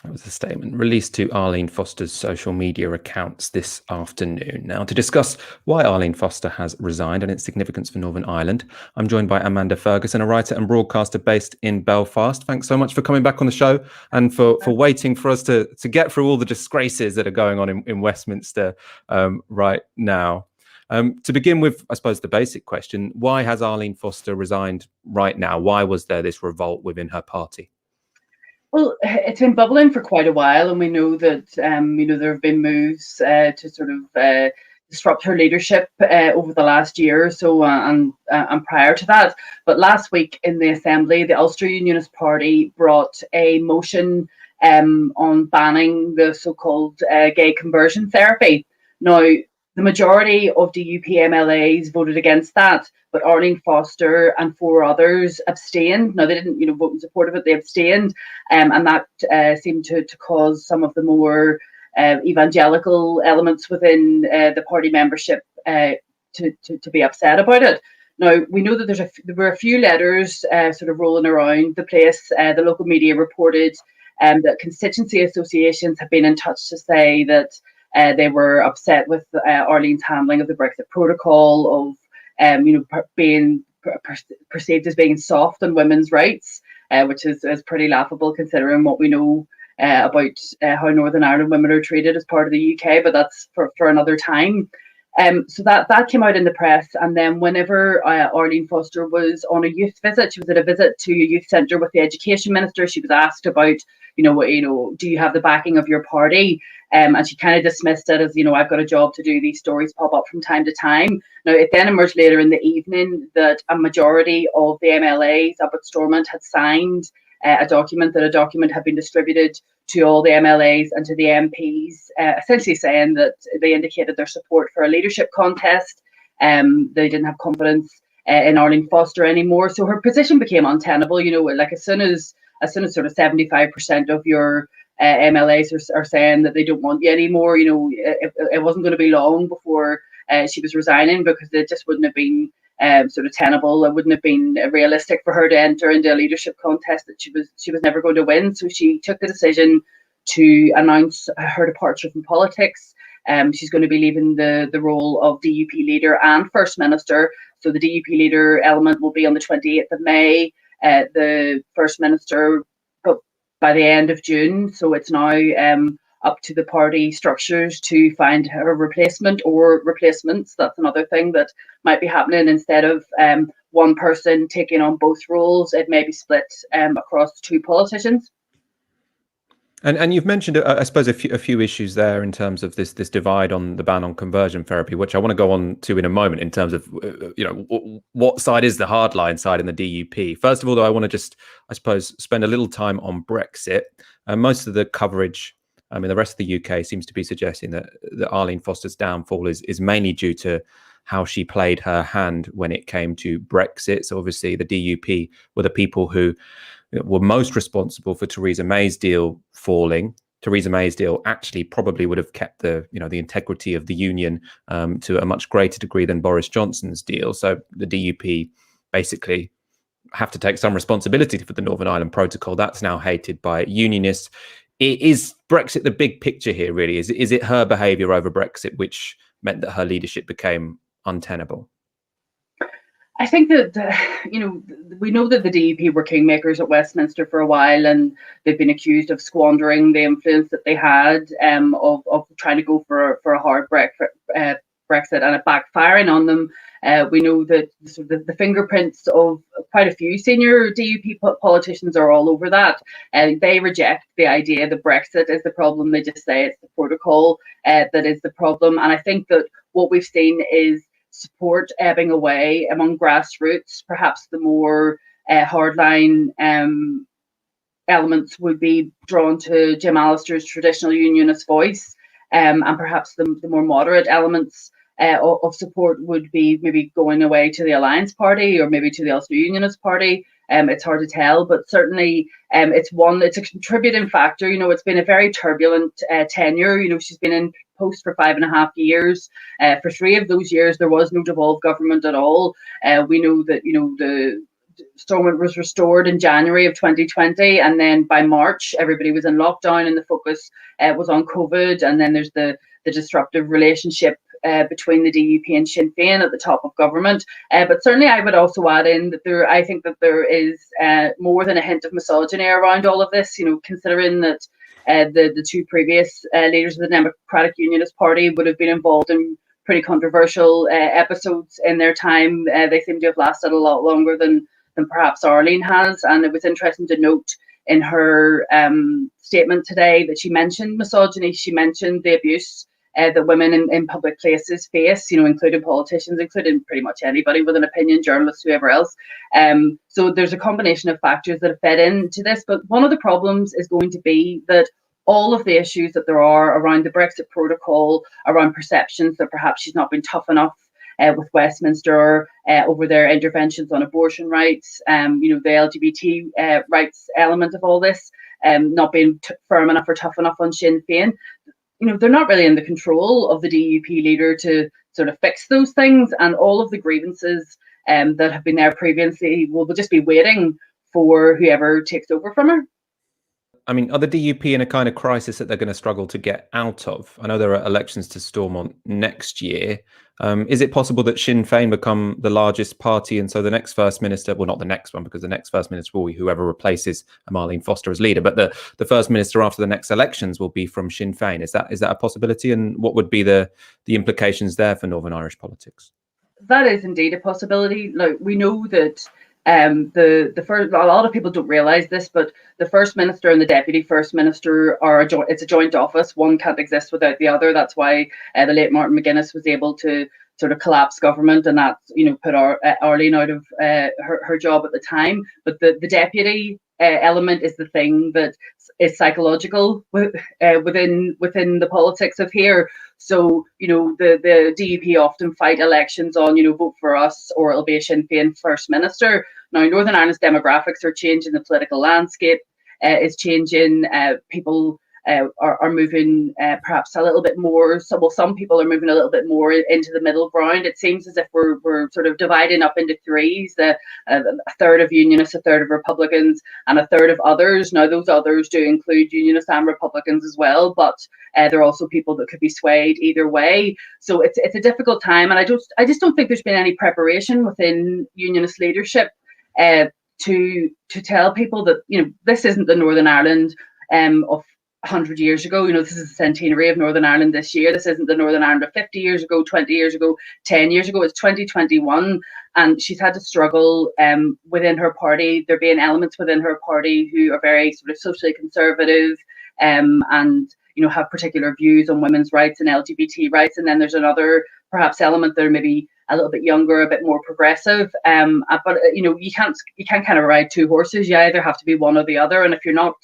That was a statement released to Arlene Foster's social media accounts this afternoon. Now, to discuss why Arlene Foster has resigned and its significance for Northern Ireland, I'm joined by Amanda Ferguson, a writer and broadcaster based in Belfast. Thanks so much for coming back on the show and for waiting for us to get through all the disgraces that are going on in Westminster right now. To begin with, I suppose the basic question, why has Arlene Foster resigned right now? Why was there this revolt within her party? Well, it's been bubbling for quite a while, and we know that there have been moves to sort of disrupt her leadership over the last year or so, and prior to that. But last week in the Assembly, the Ulster Unionist Party brought a motion on banning the so-called gay conversion therapy. Now, the majority of DUP MLAs voted against that, but Arlene Foster and 4 others abstained. Now, they didn't, vote in support of it; they abstained, and that seemed to cause some of the more evangelical elements within the party membership to be upset about it. Now, we know that there were a few letters sort of rolling around the place. The local media reported that constituency associations have been in touch to say that they were upset with Arlene's handling of the Brexit protocol, of being perceived as being soft on women's rights, which is pretty laughable considering what we know about how Northern Ireland women are treated as part of the UK, but that's for another time. So that came out in the press, and then whenever Arlene Foster was on a youth visit, she was at a visit to a youth centre with the Education Minister. She was asked about, do you have the backing of your party? And she kind of dismissed it as, I've got a job to do. These stories pop up from time to time. Now, it then emerged later in the evening that a majority of the MLAs up at Stormont had signed a document had been distributed to all the MLAs and to the MPs, essentially saying that they indicated their support for a leadership contest. They didn't have confidence in Arlene Foster anymore, so her position became untenable. Like as soon as sort of 75% of your MLAs are saying that they don't want you anymore, it wasn't going to be long before she was resigning, because it just wouldn't have been sort of tenable. It wouldn't have been realistic for her to enter into a leadership contest that she was never going to win. So she took the decision to announce her departure from politics. She's going to be leaving the role of DUP leader and First Minister. So the DUP leader element will be on the 28th of May, the First Minister by the end of June. So it's now up to the party structures to find her replacement or replacements. That's another thing that might be happening. Instead of one person taking on both roles, it may be split across 2 politicians. And you've mentioned, I suppose, a few issues there in terms of this divide on the ban on conversion therapy, which I want to go on to in a moment in terms of, what side is the hardline side in the DUP. First of all, though, I want to just, I suppose, spend a little time on Brexit. Most of the coverage, the rest of the UK seems to be suggesting that Arlene Foster's downfall is mainly due to how she played her hand when it came to Brexit. So obviously the DUP were the people who were most responsible for Theresa May's deal falling. Theresa May's deal actually probably would have kept the integrity of the union to a much greater degree than Boris Johnson's deal. So the DUP basically have to take some responsibility for the Northern Ireland Protocol. That's now hated by unionists. Is Brexit the big picture here, really? Is it her behaviour over Brexit which meant that her leadership became untenable? I think that, we know that the DUP were kingmakers at Westminster for a while, and they've been accused of squandering the influence that they had, of trying to go for a hard Brexit and it backfiring on them. We know that the fingerprints of quite a few senior DUP politicians are all over that. They reject the idea that Brexit is the problem. They just say it's the protocol that is the problem. And I think that what we've seen is support ebbing away among grassroots. Perhaps the more hardline elements would be drawn to Jim Allister's traditional unionist voice, and perhaps the more moderate elements of support would be maybe going away to the Alliance Party or maybe to the Ulster Unionist Party. It's hard to tell, but certainly it's a contributing factor. It's been a very turbulent tenure. She's been in post for 5.5 years. For 3 of those years, there was no devolved government at all. We know that, the Stormont was restored in January of 2020, and then by March, everybody was in lockdown and the focus was on COVID. And then there's the disruptive relationship between the DUP and Sinn Féin at the top of government. But certainly I would also add in that I think that there is more than a hint of misogyny around all of this, considering that the 2 previous leaders of the Democratic Unionist Party would have been involved in pretty controversial episodes in their time. They seem to have lasted a lot longer than perhaps Arlene has. And it was interesting to note in her statement today that she mentioned misogyny. She mentioned the abuse that women in public places face, including politicians, including pretty much anybody with an opinion, journalists, whoever else. So there's a combination of factors that have fed into this. But one of the problems is going to be that all of the issues that there are around the Brexit protocol, around perceptions that perhaps she's not been tough enough with Westminster over their interventions on abortion rights, the LGBT rights element of all this, not being firm enough or tough enough on Sinn Féin. They're not really in the control of the DUP leader to sort of fix those things, and all of the grievances that have been there previously will just be waiting for whoever takes over from her. I mean, are the DUP in a kind of crisis that they're going to struggle to get out of? I know there are elections to Stormont next year. Is it possible that Sinn Féin become the largest party, and so the next First Minister, well, not the next one, because the next First Minister will be whoever replaces Arlene Foster as leader, but the First Minister after the next elections will be from Sinn Féin. Is that a possibility, and what would be the implications there for Northern Irish politics? That is indeed a possibility. Like, we know that the first, a lot of people don't realise this, but the First Minister and the Deputy First Minister it's a joint office. One can't exist without the other. That's why the late Martin McGuinness was able to sort of collapse government, and that put Arlene out of her job at the time. But the deputy element is the thing that is psychological within the politics of here. So the DUP often fight elections on vote for us or it'll be a Sinn Féin First Minister. Now Northern Ireland's demographics are changing, the political landscape is changing. People are moving perhaps a little bit more. Some people are moving a little bit more into the middle ground. It seems as if we're sort of dividing up into threes: a third of Unionists, a third of Republicans, and a third of others. Now those others do include Unionists and Republicans as well, but there are also people that could be swayed either way. So it's a difficult time, and I just don't think there's been any preparation within Unionist leadership to tell people that this isn't the Northern Ireland of 100 years ago. This is the centenary of Northern Ireland this year. This isn't the Northern Ireland of 50 years ago, 20 years ago, 10 years ago. It's 2021, and she's had to struggle within her party. There being elements within her party who are very sort of socially conservative and have particular views on women's rights and LGBT rights. And then there's another perhaps element that are maybe a little bit younger, a bit more progressive. But you can't kind of ride two horses. You either have to be one or the other. And if you're not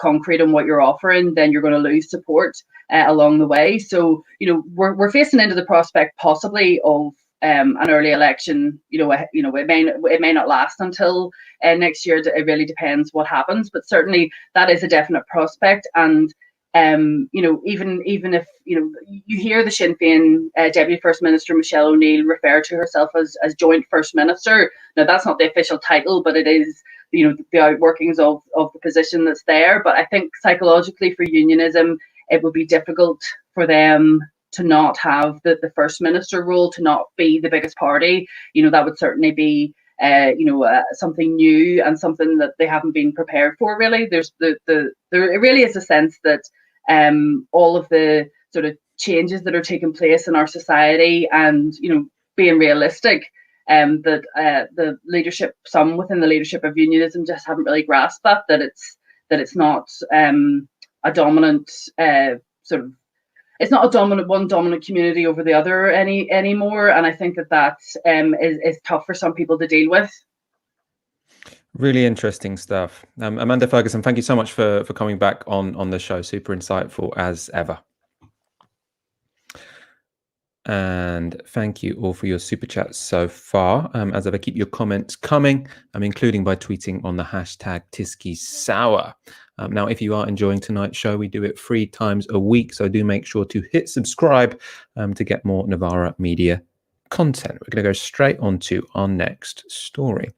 concrete on what you're offering, then you're going to lose support along the way. So we're facing into the prospect possibly of an early election. It may not last until next year. It really depends what happens, but certainly that is a definite prospect. And even if you hear the Sinn Féin Deputy First Minister Michelle O'Neill refer to herself as joint First Minister. Now that's not the official title, but it is the outworkings of the position that's there. But I think psychologically for unionism, it would be difficult for them to not have the First Minister role, to not be the biggest party. That would certainly be something new and something that they haven't been prepared for. Really, there really is a sense that all of the sort of changes that are taking place in our society, and being realistic, that the leadership, some within the leadership of unionism, just haven't really grasped that it's not a dominant it's not a dominant community over the other anymore. And I think that is tough for some people to deal with. Really interesting stuff. Amanda Ferguson, thank you so much for coming back on the show. Super insightful as ever. And thank you all for your super chats so far. As ever, keep your comments coming, including by tweeting on the hashtag Tysky Sour. Now, if you are enjoying tonight's show, we do it 3 times a week, so do make sure to hit subscribe to get more Novara Media content. We're going to go straight on to our next story.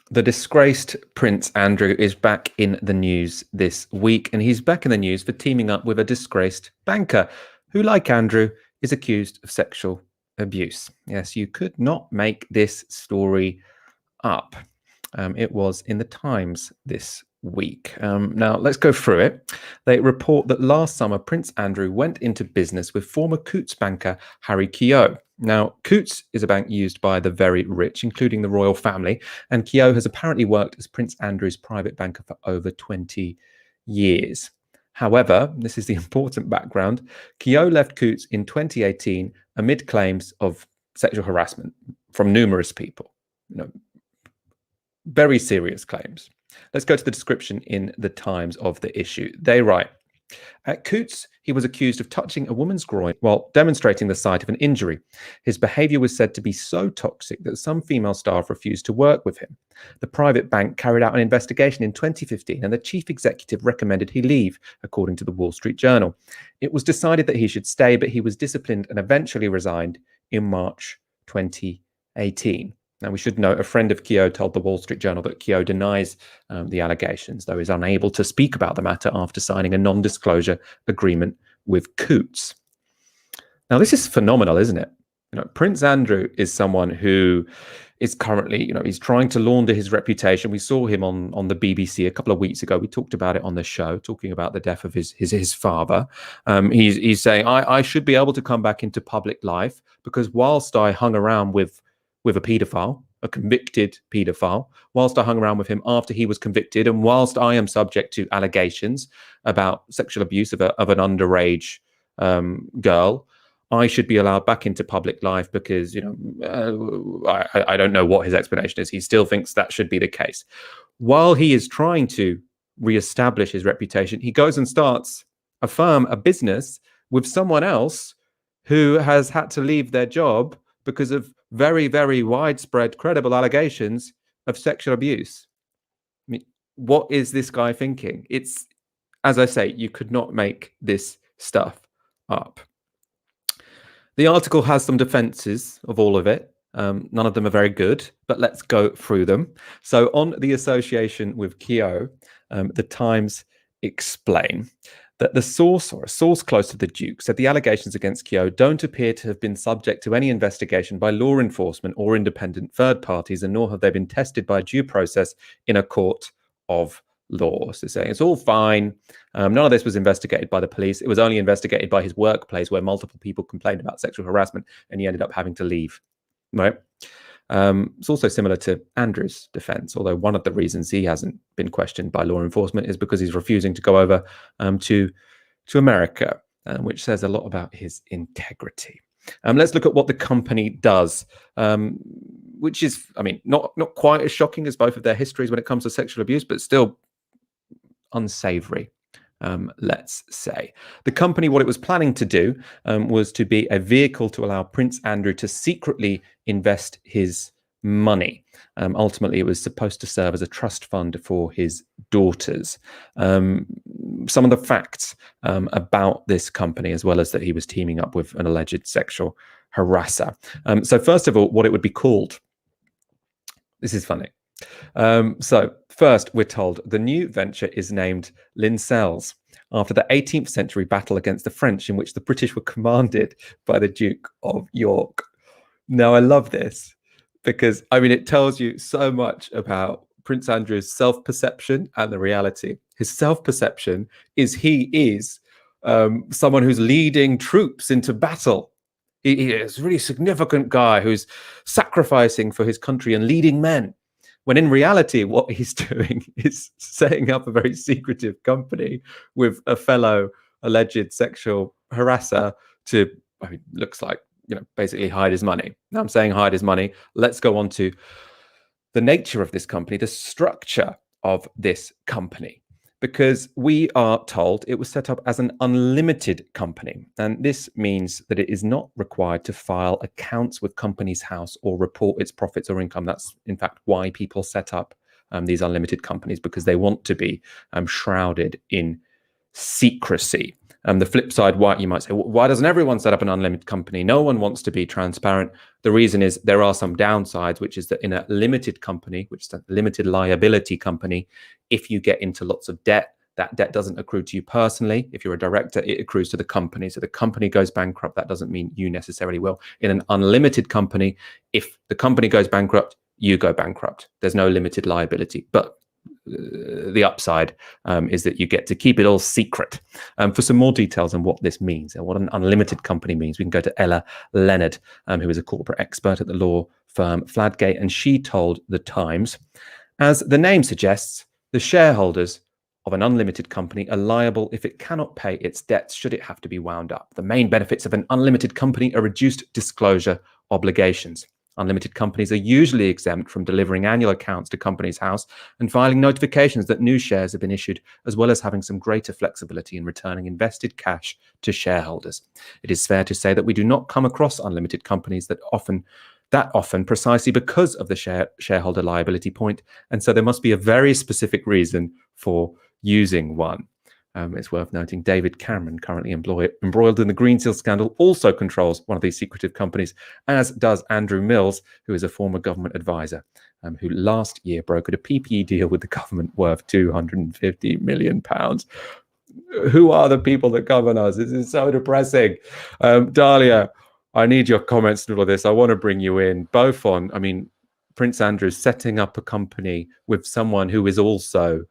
The disgraced Prince Andrew is back in the news this week, and he's back in the news for teaming up with a disgraced banker who, like Andrew, is accused of sexual abuse. Yes, you could not make this story up. It was in the Times this week. Now, let's go through it. They report that last summer, Prince Andrew went into business with former Coutts banker Harry Keogh. Now, Coutts is a bank used by the very rich, including the royal family, and Keogh has apparently worked as Prince Andrew's private banker for over 20 years. However, this is the important background, Keogh left Coutts in 2018 amid claims of sexual harassment from numerous people. Very serious claims. Let's go to the description in the Times of the issue. They write, at Coutts, he was accused of touching a woman's groin while demonstrating the site of an injury. His behaviour was said to be so toxic that some female staff refused to work with him. The private bank carried out an investigation in 2015 and the chief executive recommended he leave, according to the Wall Street Journal. It was decided that he should stay, but he was disciplined and eventually resigned in March 2018. Now, we should note a friend of Keogh told the Wall Street Journal that Keogh denies the allegations, though is unable to speak about the matter after signing a non-disclosure agreement with Coutts. Now, this is phenomenal, isn't it? Prince Andrew is someone who is currently, he's trying to launder his reputation. We saw him on the BBC a couple of weeks ago. We talked about it on the show, talking about the death of his father. He's saying, I should be able to come back into public life because whilst I hung around with a paedophile, a convicted paedophile, whilst I hung around with him after he was convicted, and whilst I am subject to allegations about sexual abuse of an underage girl, I should be allowed back into public life because, I don't know what his explanation is. He still thinks that should be the case. While he is trying to reestablish his reputation, he goes and starts a firm, a business with someone else who has had to leave their job because of very, very widespread, credible allegations of sexual abuse. I mean, what is this guy thinking? It's, as I say, you could not make this stuff up. The article has some defenses of all of it. None of them are very good, but let's go through them. So on the association with Keogh, the Times explain that the source, or a source close to the Duke, said the allegations against Keogh don't appear to have been subject to any investigation by law enforcement or independent third parties, and nor have they been tested by due process in a court of law. So saying it's all fine. None of this was investigated by the police. It was only investigated by his workplace where multiple people complained about sexual harassment and he ended up having to leave. Right. It's also similar to Andrew's defense, although one of the reasons he hasn't been questioned by law enforcement is because he's refusing to go over to America, which says a lot about his integrity. Let's look at what the company does, which is, I mean, not quite as shocking as both of their histories when it comes to sexual abuse, but still unsavory. Let's say. The company, what it was planning to do was to be a vehicle to allow Prince Andrew to secretly invest his money. Ultimately, it was supposed to serve as a trust fund for his daughters. Some of the facts about this company, as well as that he was teaming up with an alleged sexual harasser. So first of all, what it would be called. This is funny. So first, we're told the new venture is named Lincels, after the 18th century battle against the French, in which the British were commanded by the Duke of York. Now, I love this because, I mean, it tells you so much about Prince Andrew's self-perception and the reality. His self-perception is he is someone who's leading troops into battle. He is a really significant guy who's sacrificing for his country and leading men. When in reality, what he's doing is setting up a very secretive company with a fellow alleged sexual harasser to, I mean, looks like, basically hide his money. Now I'm saying hide his money. Let's go on to the nature of this company, the structure of this company, because we are told it was set up as an unlimited company. And this means that it is not required to file accounts with Companies House or report its profits or income. That's, in fact, why people set up these unlimited companies, because they want to be shrouded in secrecy. The flip side, why you might say, why doesn't everyone set up an unlimited company? No one wants to be transparent. The reason is there are some downsides, which is that in a limited company, which is a limited liability company, if you get into lots of debt, that debt doesn't accrue to you personally. If you're a director, it accrues to the company. So the company goes bankrupt. That doesn't mean you necessarily will. In an unlimited company, if the company goes bankrupt, you go bankrupt. There's no limited liability. But the upside is that you get to keep it all secret. For some more details on what this means and what an unlimited company means, we can go to Ella Leonard, who is a corporate expert at the law firm Fladgate, and she told The Times, as the name suggests, the shareholders of an unlimited company are liable if it cannot pay its debts should it have to be wound up. The main benefits of an unlimited company are reduced disclosure obligations. Unlimited companies are usually exempt from delivering annual accounts to Companies House and filing notifications that new shares have been issued, as well as having some greater flexibility in returning invested cash to shareholders. It is fair to say that we do not come across unlimited companies that often precisely because of the shareholder liability point, and so there must be a very specific reason for using one. It's worth noting David Cameron, currently embroiled in the Green Seal scandal, also controls one of these secretive companies, as does Andrew Mills, who is a former government advisor, who last year brokered a PPE deal with the government worth £250 million. Who are the people that govern us? This is so depressing. Dalia, I need your comments on all of this. I want to bring you in, both on, Prince Andrew setting up a company with someone who is also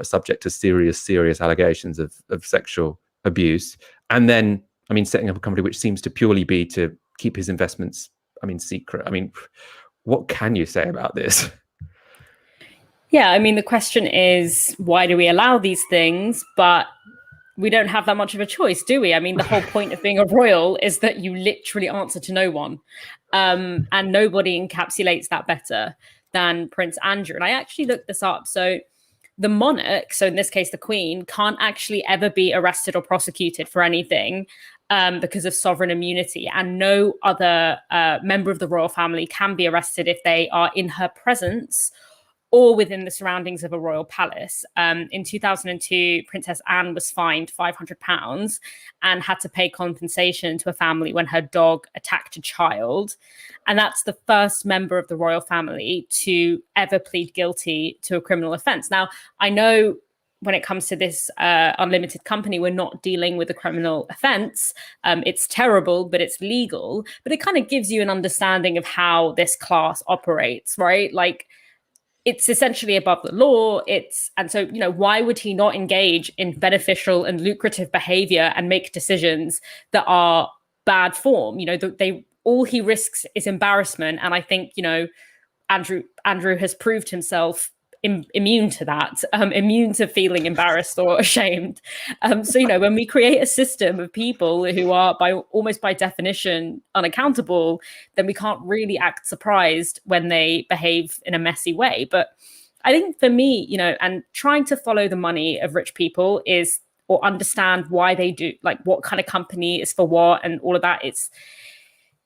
subject to serious allegations of sexual abuse, and then setting up a company which seems to purely be to keep his investments secret. What can you say about this? Yeah, the question is, why do we allow these things? But we don't have that much of a choice, do we? The whole point of being a royal is that you literally answer to no one, and nobody encapsulates that better than Prince Andrew. And I actually looked this up. So the monarch, so in this case, the Queen, can't actually ever be arrested or prosecuted for anything because of sovereign immunity. And no other member of the royal family can be arrested if they are in her presence or within the surroundings of a royal palace. In 2002, Princess Anne was fined £500 and had to pay compensation to a family when her dog attacked a child. And that's the first member of the royal family to ever plead guilty to a criminal offence. Now, I know when it comes to this unlimited company, we're not dealing with a criminal offence. It's terrible, but it's legal. But it kind of gives you an understanding of how this class operates, right? Like, it's essentially above the law. And so, why would he not engage in beneficial and lucrative behavior and make decisions that are bad form? All he risks is embarrassment. And I think, Andrew has proved himself immune to that, immune to feeling embarrassed or ashamed. So, when we create a system of people who are almost by definition unaccountable, then we can't really act surprised when they behave in a messy way. But I think for me, and trying to follow the money of rich people or understand why they do, like what kind of company is for what and all of that,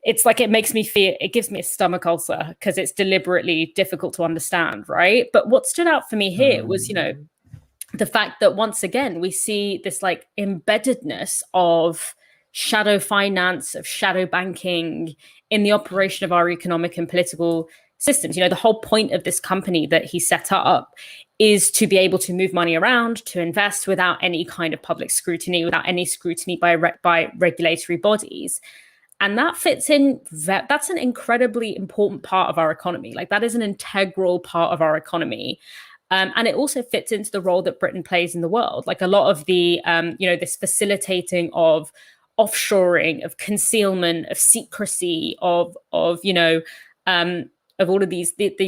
it's like it makes me feel, it gives me a stomach ulcer because it's deliberately difficult to understand, right? But what stood out for me here was, the fact that once again, we see this like embeddedness of shadow finance, of shadow banking in the operation of our economic and political systems. The whole point of this company that he set up is to be able to move money around, to invest without any kind of public scrutiny, without any scrutiny by regulatory bodies. And that fits in, that's an incredibly important part of our economy. Like, that is an integral part of our economy. And it also fits into the role that Britain plays in the world. Like, a lot of the, this facilitating of offshoring, of concealment, of secrecy, of all of these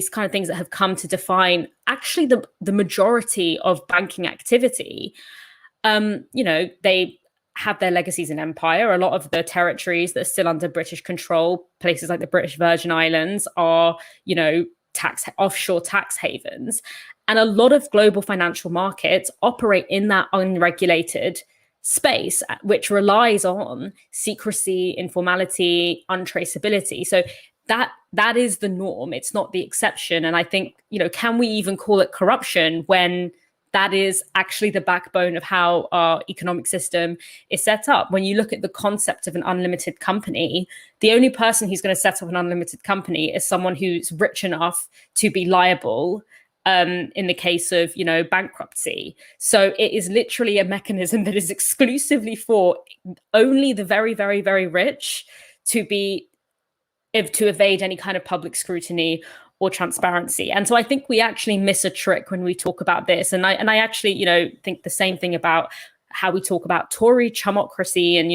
kind of things that have come to define actually the majority of banking activity. They have their legacies in empire. A lot of the territories that are still under British control, places like the British Virgin Islands, are, offshore tax havens. And a lot of global financial markets operate in that unregulated space, which relies on secrecy, informality, untraceability. So that is the norm. It's not the exception. And I think, can we even call it corruption when that is actually the backbone of how our economic system is set up? When you look at the concept of an unlimited company, the only person who's going to set up an unlimited company is someone who's rich enough to be liable in the case of, bankruptcy. So it is literally a mechanism that is exclusively for only the very, very, very rich to evade any kind of public scrutiny or transparency. And so I think we actually miss a trick when we talk about this. And I actually, think the same thing about how we talk about Tory chumocracy and,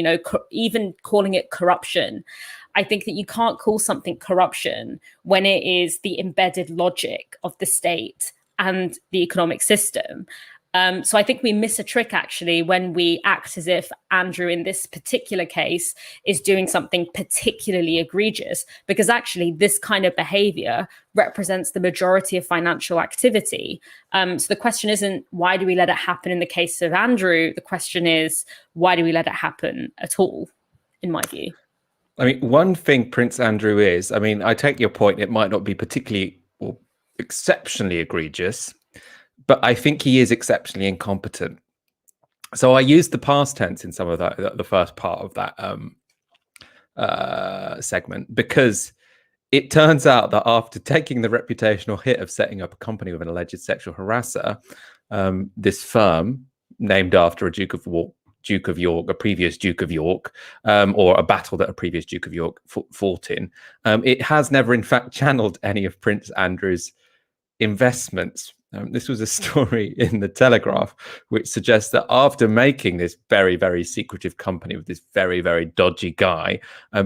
even calling it corruption. I think that you can't call something corruption when it is the embedded logic of the state and the economic system. So I think we miss a trick, actually, when we act as if Andrew, in this particular case, is doing something particularly egregious, because actually this kind of behavior represents the majority of financial activity. So the question isn't, why do we let it happen in the case of Andrew? The question is, why do we let it happen at all, in my view? I mean, one thing Prince Andrew is, I take your point, it might not be particularly or exceptionally egregious, but I think he is exceptionally incompetent. So I used the past tense in some of that, the first part of that segment, because it turns out that after taking the reputational hit of setting up a company with an alleged sexual harasser, this firm, named after a Duke of York, a previous Duke of York, or a battle that a previous Duke of York fought in, it has never, in fact, channeled any of Prince Andrew's investments. This was a story in the Telegraph which suggests that after making this very, very secretive company with this very, very dodgy guy,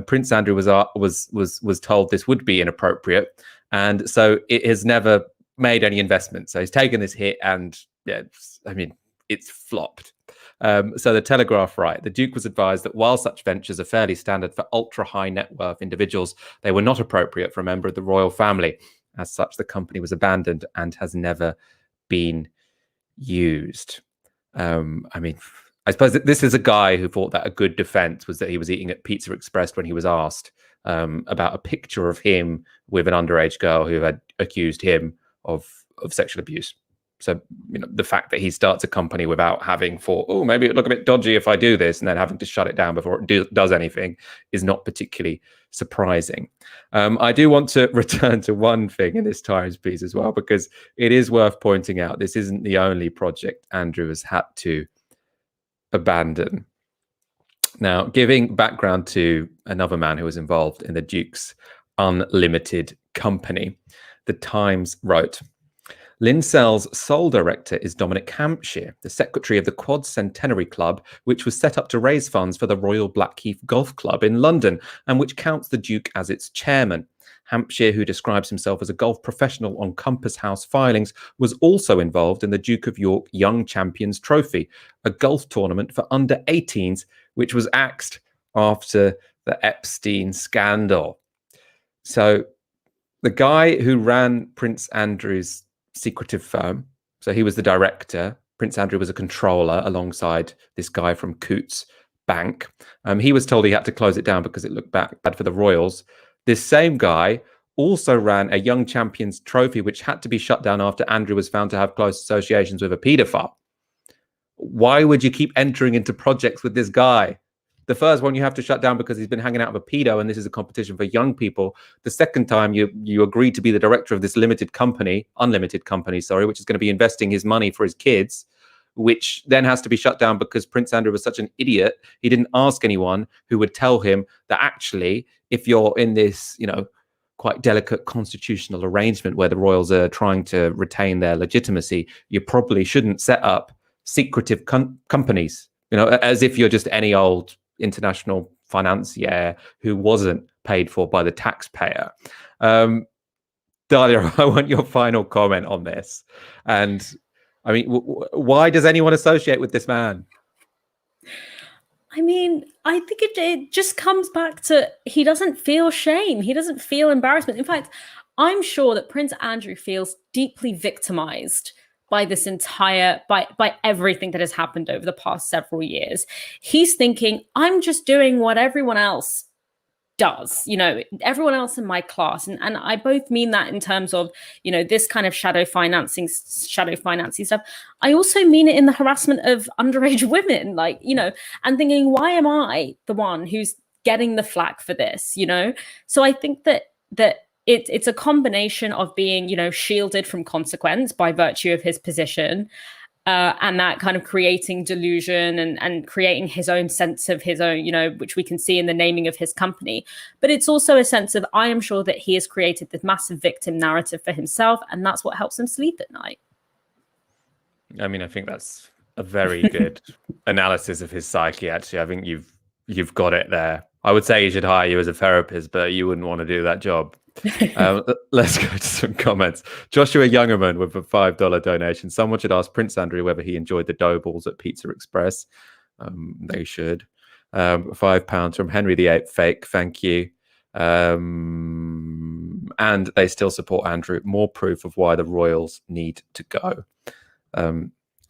Prince Andrew was told this would be inappropriate, and so it has never made any investment. So he's taken this hit, and it's flopped. So the Telegraph write, the Duke was advised that while such ventures are fairly standard for ultra high net worth individuals, they were not appropriate for a member of the royal family. As such, the company was abandoned and has never been used. I suppose that this is a guy who thought that a good defense was that he was eating at Pizza Express when he was asked about a picture of him with an underage girl who had accused him of sexual abuse. So, the fact that he starts a company without having thought, oh, maybe it look a bit dodgy if I do this, and then having to shut it down before it does anything is not particularly surprising. I do want to return to one thing in this Times piece as well, because it is worth pointing out this isn't the only project Andrew has had to abandon. Now, giving background to another man who was involved in the Duke's unlimited company, the Times wrote, Linsell's sole director is Dominic Hampshire, the secretary of the Quad Centenary Club, which was set up to raise funds for the Royal Blackheath Golf Club in London, and which counts the Duke as its chairman. Hampshire, who describes himself as a golf professional on Compass House filings, was also involved in the Duke of York Young Champions Trophy, a golf tournament for under-18s, which was axed after the Epstein scandal. So the guy who ran Prince Andrew's secretive firm, so he was the director, Prince Andrew was a controller alongside this guy from Coutts Bank. He was told he had to close it down because it looked bad for the royals. This same guy also ran a Young Champions Trophy, which had to be shut down after Andrew was found to have close associations with a paedophile. Why would you keep entering into projects with this guy? The first one you have to shut down because he's been hanging out with a pedo, and this is a competition for young people. The second time you agreed to be the director of this unlimited company, which is going to be investing his money for his kids, which then has to be shut down because Prince Andrew was such an idiot. He didn't ask anyone who would tell him that actually, if you're in this, quite delicate constitutional arrangement where the royals are trying to retain their legitimacy, you probably shouldn't set up secretive companies, as if you're just any old international financier who wasn't paid for by the taxpayer. Dalia, I want your final comment on this. And why does anyone associate with this man? I think it just comes back to he doesn't feel shame. He doesn't feel embarrassment. In fact, I'm sure that Prince Andrew feels deeply victimized by this by everything that has happened over the past several years. He's thinking, I'm just doing what everyone else does, everyone else in my class. And I both mean that in terms of, this kind of shadow financing stuff. I also mean it in the harassment of underage women, and thinking, why am I the one who's getting the flack for this, So I think that it's a combination of being, shielded from consequence by virtue of his position, and that kind of creating delusion and creating his own sense of his own, which we can see in the naming of his company. But it's also a sense of, I am sure that he has created this massive victim narrative for himself, and that's what helps him sleep at night. I mean, I think that's a very good analysis of his psyche, actually. I think you've got it there. I would say he should hire you as a therapist, but you wouldn't want to do that job. Let's go to some comments. Joshua Youngerman with a $5 donation. Someone should ask Prince Andrew whether he enjoyed the dough balls at Pizza Express. They should. £5 from Henry VIII Fake. Thank you. And they still support Andrew. More proof of why the royals need to go.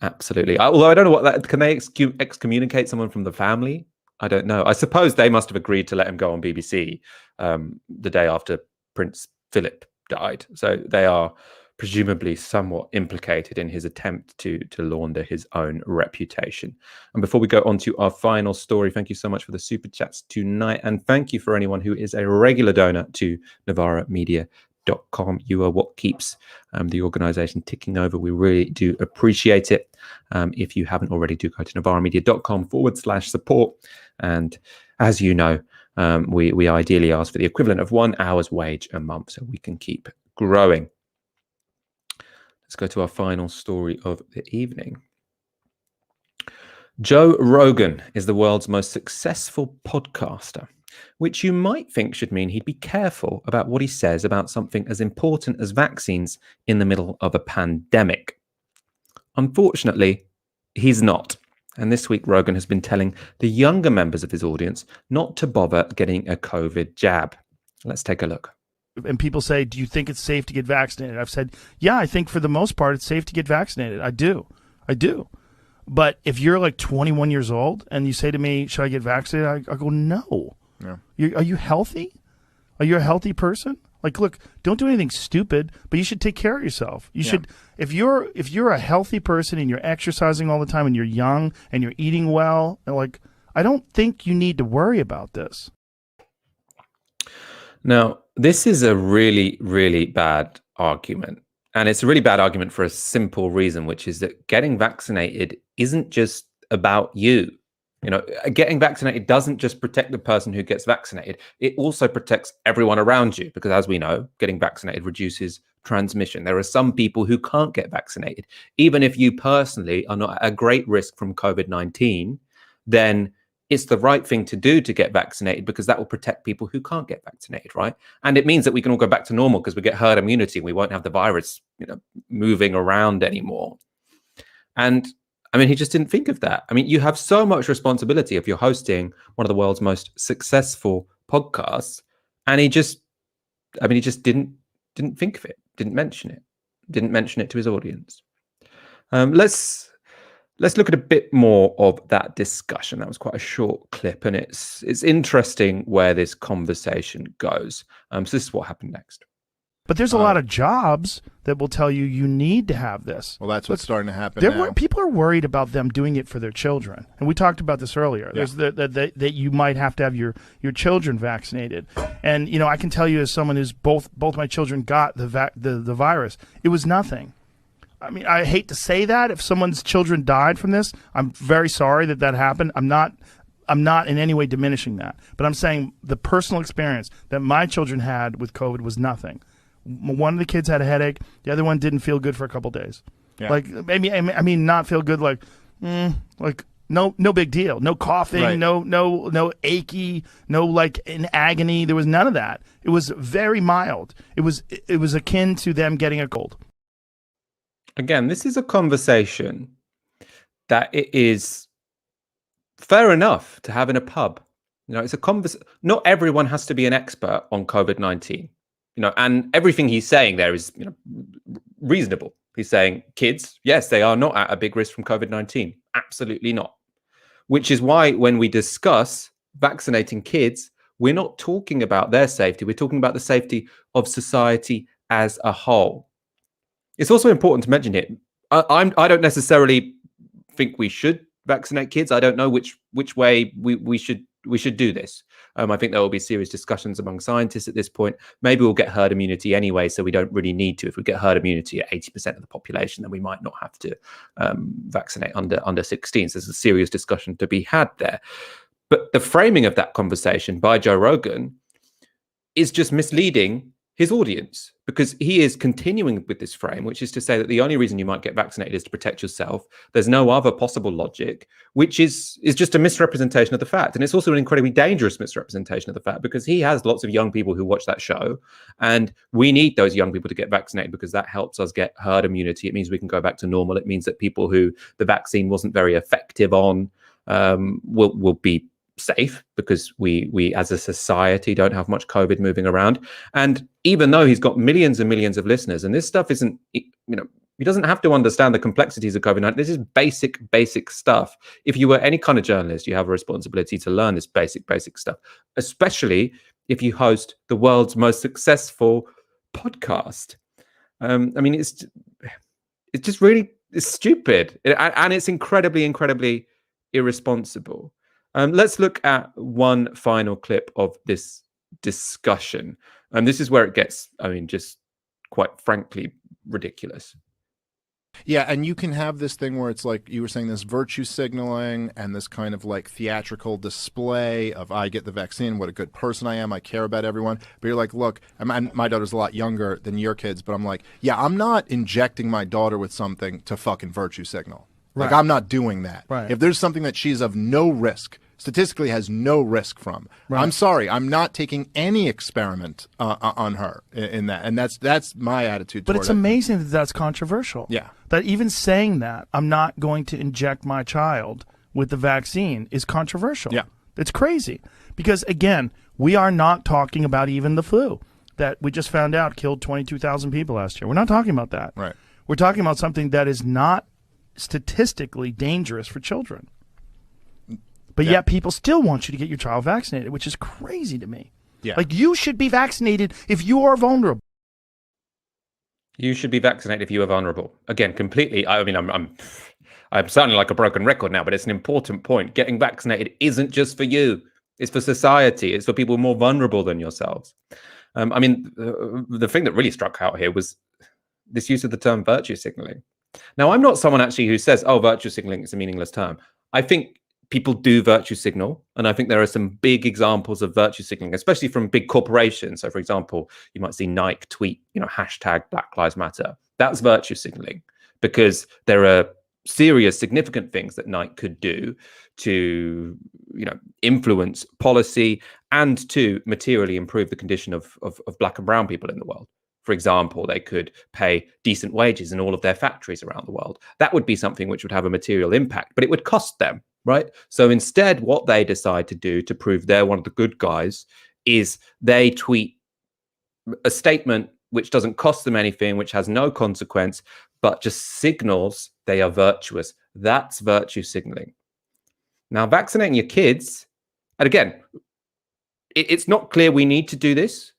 Absolutely. Although I don't know what that, can they excommunicate someone from the family? I don't know. I suppose they must have agreed to let him go on BBC the day after Prince Philip died. So they are presumably somewhat implicated in his attempt to launder his own reputation. And before we go on to our final story, thank you so much for the super chats tonight. And thank you for anyone who is a regular donor to Novara Media.com. You are what keeps the organization ticking over. We really do appreciate it. If you haven't already, do go to novaramedia.com/support. And as you know, we ideally ask for the equivalent of 1 hour's wage a month so we can keep growing. Let's go to our final story of the evening. Joe Rogan is the world's most successful podcaster, which you might think should mean he'd be careful about what he says about something as important as vaccines in the middle of a pandemic. Unfortunately, he's not. And this week, Rogan has been telling the younger members of his audience not to bother getting a COVID jab. Let's take a look. And people say, do you think it's safe to get vaccinated? I've said, yeah, I think for the most part, it's safe to get vaccinated. I do. But if you're like 21 years old and you say to me, should I get vaccinated? I go, no. Yeah. Are you healthy? Are you a healthy person? Like, look, don't do anything stupid, but you should take care of yourself. You should, if you're a healthy person and you're exercising all the time and you're young and you're eating well, like, I don't think you need to worry about this. Now, this is a really, really bad argument. And it's a really bad argument for a simple reason, which is that getting vaccinated isn't just about you. Getting vaccinated doesn't just protect the person who gets vaccinated. It also protects everyone around you, because as we know, getting vaccinated reduces transmission. There are some people who can't get vaccinated. Even if you personally are not at a great risk from COVID-19, then it's the right thing to do to get vaccinated, because that will protect people who can't get vaccinated, right? And it means that we can all go back to normal because we get herd immunity and we won't have the virus, moving around anymore. And I mean, he just didn't think of that. I mean, you have so much responsibility if you're hosting one of the world's most successful podcasts, and he just didn't think of it, didn't mention it to his audience. Let's look at a bit more of that discussion. That was quite a short clip, and it's interesting where this conversation goes. So this is what happened next. But there's a lot of jobs that will tell you need to have this. Well, that's what's starting to happen now. People are worried about them doing it for their children. And we talked about this earlier. Yeah. There's that you might have to have your children vaccinated. And, I can tell you as someone who's both my children got the virus, it was nothing. I mean, I hate to say that. If someone's children died from this, I'm very sorry that happened. I'm not in any way diminishing that. But I'm saying the personal experience that my children had with COVID was nothing. One of the kids had a headache. The other one didn't feel good for a couple of days. Yeah. Like, maybe, I mean, not feel good, like no big deal. No coughing, right. no achy, no like in agony. There was none of that. It was very mild. It was akin to them getting a cold. Again, this is a conversation that it is fair enough to have in a pub. It's a conversation. Not everyone has to be an expert on COVID-19. And everything he's saying there is, reasonable. He's saying kids, yes, they are not at a big risk from COVID-19. Absolutely not. Which is why when we discuss vaccinating kids, we're not talking about their safety. We're talking about the safety of society as a whole. It's also important to mention here, I don't necessarily think we should vaccinate kids. I don't know which way we should do this. I think there will be serious discussions among scientists at this point. Maybe we'll get herd immunity anyway, so we don't really need to. If we get herd immunity at 80% of the population, then we might not have to vaccinate under 16. So there's a serious discussion to be had there. But the framing of that conversation by Joe Rogan is just misleading his audience, because he is continuing with this frame, which is to say that the only reason you might get vaccinated is to protect yourself. There's no other possible logic, which is just a misrepresentation of the fact. And it's also an incredibly dangerous misrepresentation of the fact, because he has lots of young people who watch that show, and we need those young people to get vaccinated because that helps us get herd immunity. It means we can go back to normal. It means that people who the vaccine wasn't very effective on will be safe, because we as a society don't have much COVID moving around. And even though he's got millions and millions of listeners, and this stuff isn't, he doesn't have to understand the complexities of COVID-19. This is basic stuff. If you were any kind of journalist, you have a responsibility to learn this basic stuff, especially if you host the world's most successful podcast. I mean, it's just really, it's stupid, and it's incredibly irresponsible. Let's look at one final clip of this discussion. And this is where it gets, I mean, just quite frankly, ridiculous. Yeah, and you can have this thing where it's like you were saying, this virtue signaling and this kind of like theatrical display of I get the vaccine, what a good person I am, I care about everyone. But you're like, look, my daughter's a lot younger than your kids, but I'm like, yeah, I'm not injecting my daughter with something to fucking virtue signal. Like, I'm not doing that. Right. If there's something that she's of no risk, statistically has no risk from, I'm sorry, I'm not taking any experiment on her in that. And that's my attitude toward it. But it's amazing that that's controversial. Yeah. That even saying that, I'm not going to inject my child with the vaccine, is controversial. Yeah. It's crazy. Because, again, we are not talking about even the flu that we just found out killed 22,000 people last year. We're not talking about that. Right. We're talking about something that is not statistically dangerous for children. But yet people still want you to get your child vaccinated, which is crazy to me. Yeah. Like, you should be vaccinated if you are vulnerable. You should be vaccinated if you are vulnerable. Again, completely. I mean, I'm sounding like a broken record now, but it's an important point. Getting vaccinated isn't just for you. It's for society. It's for people more vulnerable than yourselves. I mean, the thing that really struck out here was this use of the term virtue signaling. Now, I'm not someone actually who says, oh, virtue signaling is a meaningless term. I think people do virtue signal, and I think there are some big examples of virtue signaling, especially from big corporations. So, for example, you might see Nike tweet, hashtag Black Lives Matter. That's virtue signaling, because there are serious, significant things that Nike could do to, influence policy and to materially improve the condition of Black and brown people in the world. For example, they could pay decent wages in all of their factories around the world. That would be something which would have a material impact, but it would cost them, right? So instead, what they decide to do to prove they're one of the good guys is they tweet a statement which doesn't cost them anything, which has no consequence, but just signals they are virtuous. That's virtue signaling. Now, vaccinating your kids, and again, it's not clear we need to do this.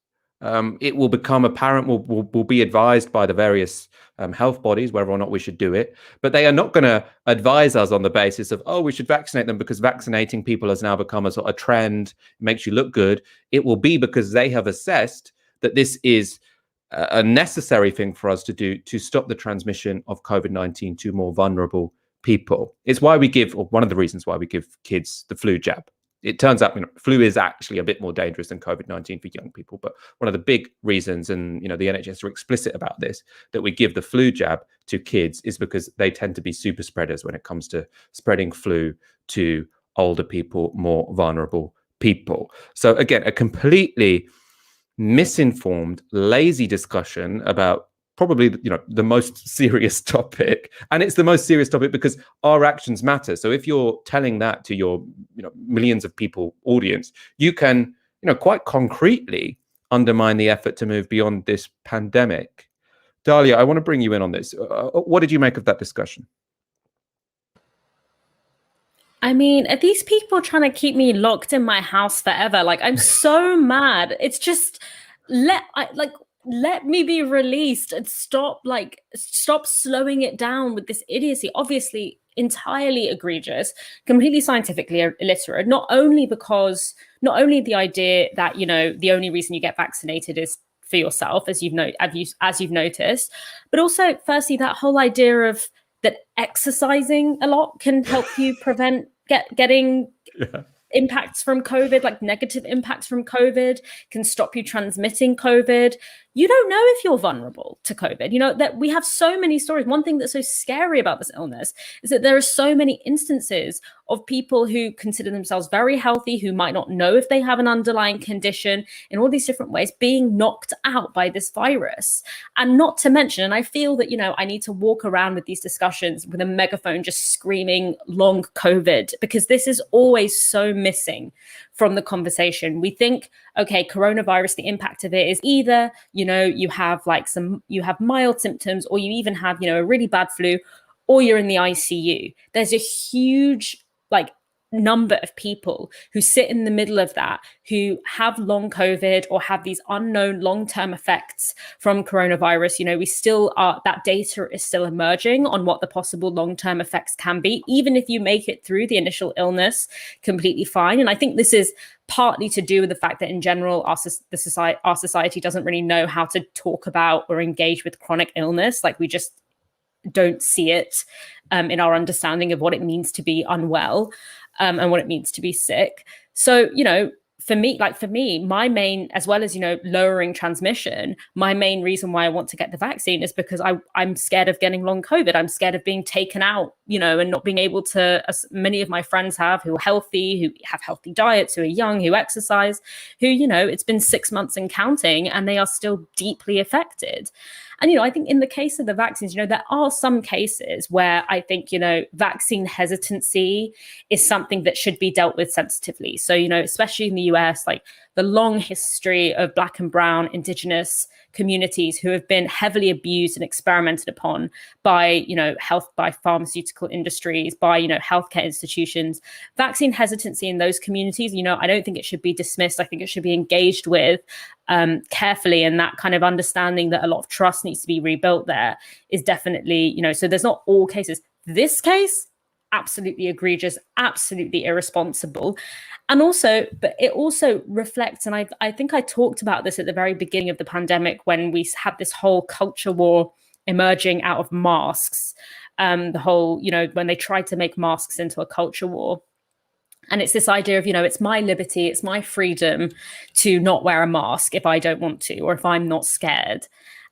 It will become apparent, will be advised by the various health bodies whether or not we should do it. But they are not going to advise us on the basis of, oh, we should vaccinate them because vaccinating people has now become a sort of trend, it makes you look good. It will be because they have assessed that this is a necessary thing for us to do to stop the transmission of COVID-19 to more vulnerable people. It's why we give, or one of the reasons why we give kids the flu jab. It turns out, flu is actually a bit more dangerous than COVID-19 for young people. But one of the big reasons, and the NHS are explicit about this, that we give the flu jab to kids is because they tend to be super spreaders when it comes to spreading flu to older people, more vulnerable people. So again, a completely misinformed, lazy discussion about probably the most serious topic, and it's the most serious topic because our actions matter. So if you're telling that to your millions of people audience, you can quite concretely undermine the effort to move beyond this pandemic. Dalia, I want to bring you in on this. What did you make of that discussion? I mean, are these people trying to keep me locked in my house forever? Like, I'm so mad. It's just let me be released and stop slowing it down with this idiocy. Obviously, entirely egregious, completely scientifically illiterate, not only the idea that, you know, the only reason you get vaccinated is for yourself, as you've noticed, but also firstly that whole idea of that exercising a lot can help you prevent getting impacts from COVID, like negative impacts from COVID, can stop you transmitting COVID. You don't know if you're vulnerable to COVID. You know, that we have so many stories. One thing that's so scary about this illness is that there are so many instances of people who consider themselves very healthy, who might not know if they have an underlying condition in all these different ways, being knocked out by this virus. And not to mention, and I feel that, you know, I need to walk around with these discussions with a megaphone just screaming long COVID, because this is always so missing from the conversation. We think, okay, coronavirus, the impact of it is either, you know, you have mild symptoms, or you even have, you know, a really bad flu, or you're in the ICU. There's a huge number of people who sit in the middle of that, who have long COVID or have these unknown long-term effects from coronavirus. You know, we still are, that data is still emerging on what the possible long-term effects can be, even if you make it through the initial illness completely fine. And I think this is partly to do with the fact that in general, our society doesn't really know how to talk about or engage with chronic illness. Like, we just don't see it in our understanding of what it means to be unwell. And what it means to be sick. So, you know, for me, my main, as well as, you know, lowering transmission, my main reason why I want to get the vaccine is because I'm scared of getting long COVID. I'm scared of being taken out, you know, and not being able to, as many of my friends have, who are healthy, who have healthy diets, who are young, who exercise, who, you know, it's been 6 months and counting, and they are still deeply affected. And, you know, I think in the case of the vaccines, you know, there are some cases where I think, you know, vaccine hesitancy is something that should be dealt with sensitively. So, you know, especially in the US, like the long history of Black and Brown Indigenous communities who have been heavily abused and experimented upon by, you know, by pharmaceutical industries, by, you know, healthcare institutions. Vaccine hesitancy in those communities, you know, I don't think it should be dismissed. I think it should be engaged with carefully, and that kind of understanding that a lot of trust needs to be rebuilt there is definitely, you know, so there's not all cases. This case, absolutely egregious, absolutely irresponsible. And also, but it also reflects, and I think I talked about this at the very beginning of the pandemic when we had this whole culture war emerging out of masks, the whole, you know, when they tried to make masks into a culture war. And it's this idea of, you know, it's my liberty, it's my freedom to not wear a mask if I don't want to, or if I'm not scared.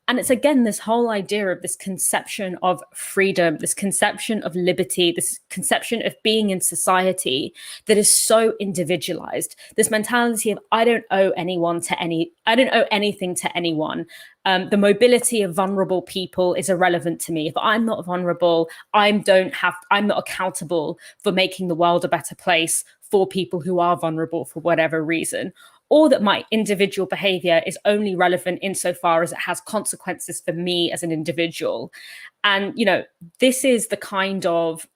And it's, again, this whole idea of this conception of freedom, this conception of liberty, this conception of being in society that is so individualized. This mentality of I don't owe anything to anyone. The mobility of vulnerable people is irrelevant to me. If I'm not vulnerable, I'm not accountable for making the world a better place for people who are vulnerable for whatever reason. Or that my individual behavior is only relevant insofar as it has consequences for me as an individual. And, you know, this is the kind of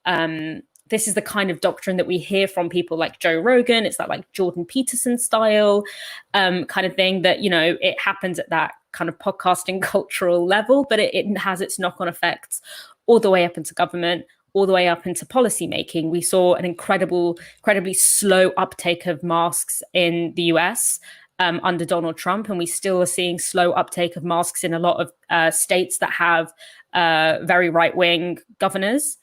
doctrine that we hear from people like Joe Rogan. It's that like Jordan Peterson style kind of thing that, you know, it happens at that kind of podcasting cultural level, but it has its knock-on effects all the way up into government, all the way up into policy making. We saw an incredibly slow uptake of masks in the US under Donald Trump, and we still are seeing slow uptake of masks in a lot of states that have very right-wing governors.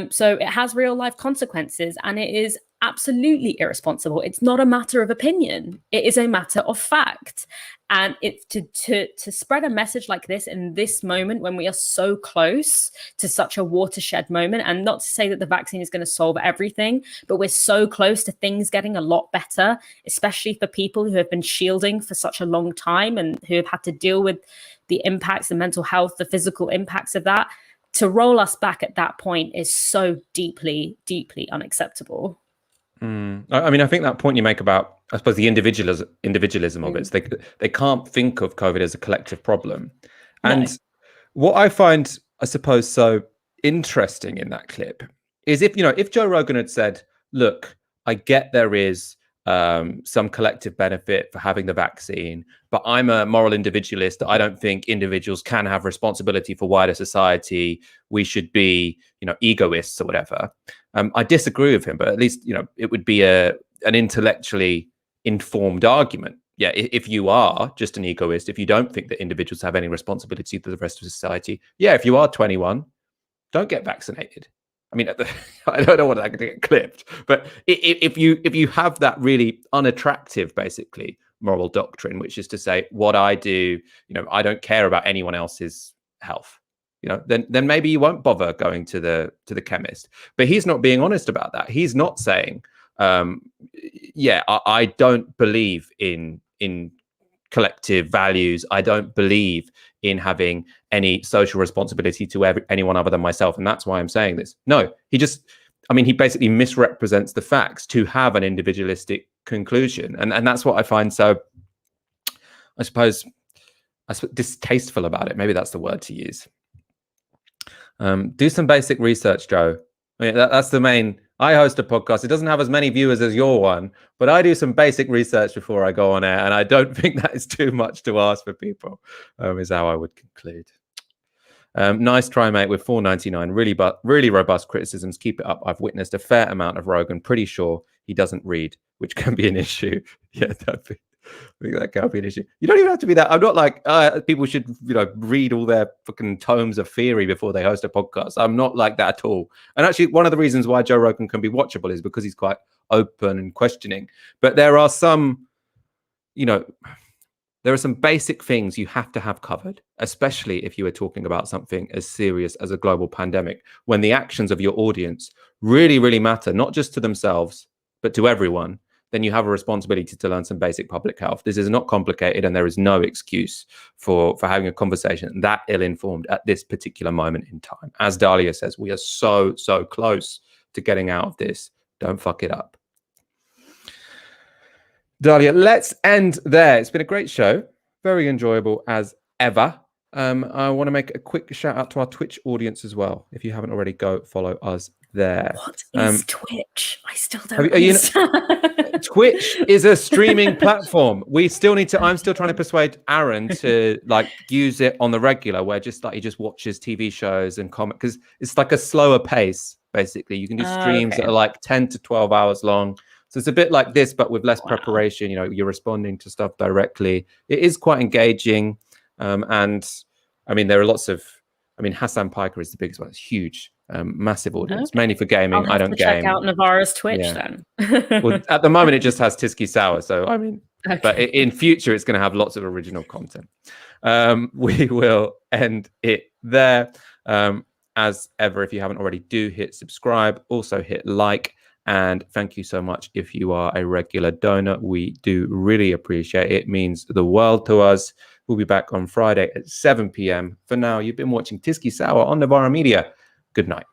So it has real life consequences, and it is absolutely irresponsible. It's not a matter of opinion. It is a matter of fact. And it's to spread a message like this in this moment when we are so close to such a watershed moment, and not to say that the vaccine is going to solve everything, but we're so close to things getting a lot better, especially for people who have been shielding for such a long time and who have had to deal with the impacts, the mental health, the physical impacts of that. To roll us back at that point is so deeply, deeply unacceptable. I mean, I think that point you make about, I suppose, the individualism of it, they can't think of COVID as a collective problem. And what I find, I suppose, so interesting in that clip is if Joe Rogan had said, look, I get there is some collective benefit for having the vaccine, but I'm a moral individualist. I don't think individuals can have responsibility for wider society. We should be, egoists or whatever. I disagree with him, but at least, it would be an intellectually informed argument. Yeah, if you are just an egoist, if you don't think that individuals have any responsibility to the rest of society, yeah, if you are 21, don't get vaccinated. I mean, I don't know what I could get clipped, but if you have that really unattractive, basically, moral doctrine, which is to say, what I do, I don't care about anyone else's health, then maybe you won't bother going to the chemist. But he's not being honest about that. He's not saying, I don't believe in collective values. I don't believe in having any social responsibility to anyone other than myself. And that's why I'm saying this. No, he basically misrepresents the facts to have an individualistic conclusion. And that's what I find so, I suppose, distasteful about it. Maybe that's the word to use. Do some basic research, Joe. I mean, that's the main. I host a podcast. It doesn't have as many viewers as your one, but I do some basic research before I go on air, and I don't think that is too much to ask for people, is how I would conclude. Nice try, mate, with $4.99. Really robust criticisms. Keep it up. I've witnessed a fair amount of Rogan. Pretty sure he doesn't read, which can be an issue. Yeah, I think that can't be an issue. You don't even have to be that. I'm not like people should, read all their fucking tomes of theory before they host a podcast. I'm not like that at all. And actually, one of the reasons why Joe Rogan can be watchable is because he's quite open and questioning. But there are some, there are some basic things you have to have covered, especially if you are talking about something as serious as a global pandemic, when the actions of your audience really, really matter, not just to themselves, but to everyone. Then you have a responsibility to learn some basic public health. This is not complicated, and there is no excuse for having a conversation that ill-informed at this particular moment in time. As Dalia says, we are so close to getting out of this. Don't fuck it up. Dalia, let's end there. It's been a great show. Very enjoyable as ever. I want to make a quick shout out to our Twitch audience as well. If you haven't already, go follow us there. What is Twitch? I still don't understand. Twitch is a streaming platform. I'm still trying to persuade Aaron to use it on the regular, where he just watches TV shows and comic, because it's like a slower pace. Basically, you can do streams that are 10 to 12 hours long. So it's a bit like this, but with less preparation. You're responding to stuff directly. It is quite engaging. And I mean, there are lots of, Hassan Piker is the biggest one. It's huge, massive audience, mainly for gaming. I don't game. Check out Novara's Twitch then. Well, at the moment, it just has Tysky Sour. So, but in future, it's going to have lots of original content. We will end it there. As ever, if you haven't already, do hit subscribe. Also hit like. And thank you so much if you are a regular donor. We do really appreciate it. It means the world to us. We'll be back on Friday at 7 p.m. For now, you've been watching Tysky Sour on Novara Media. Good night.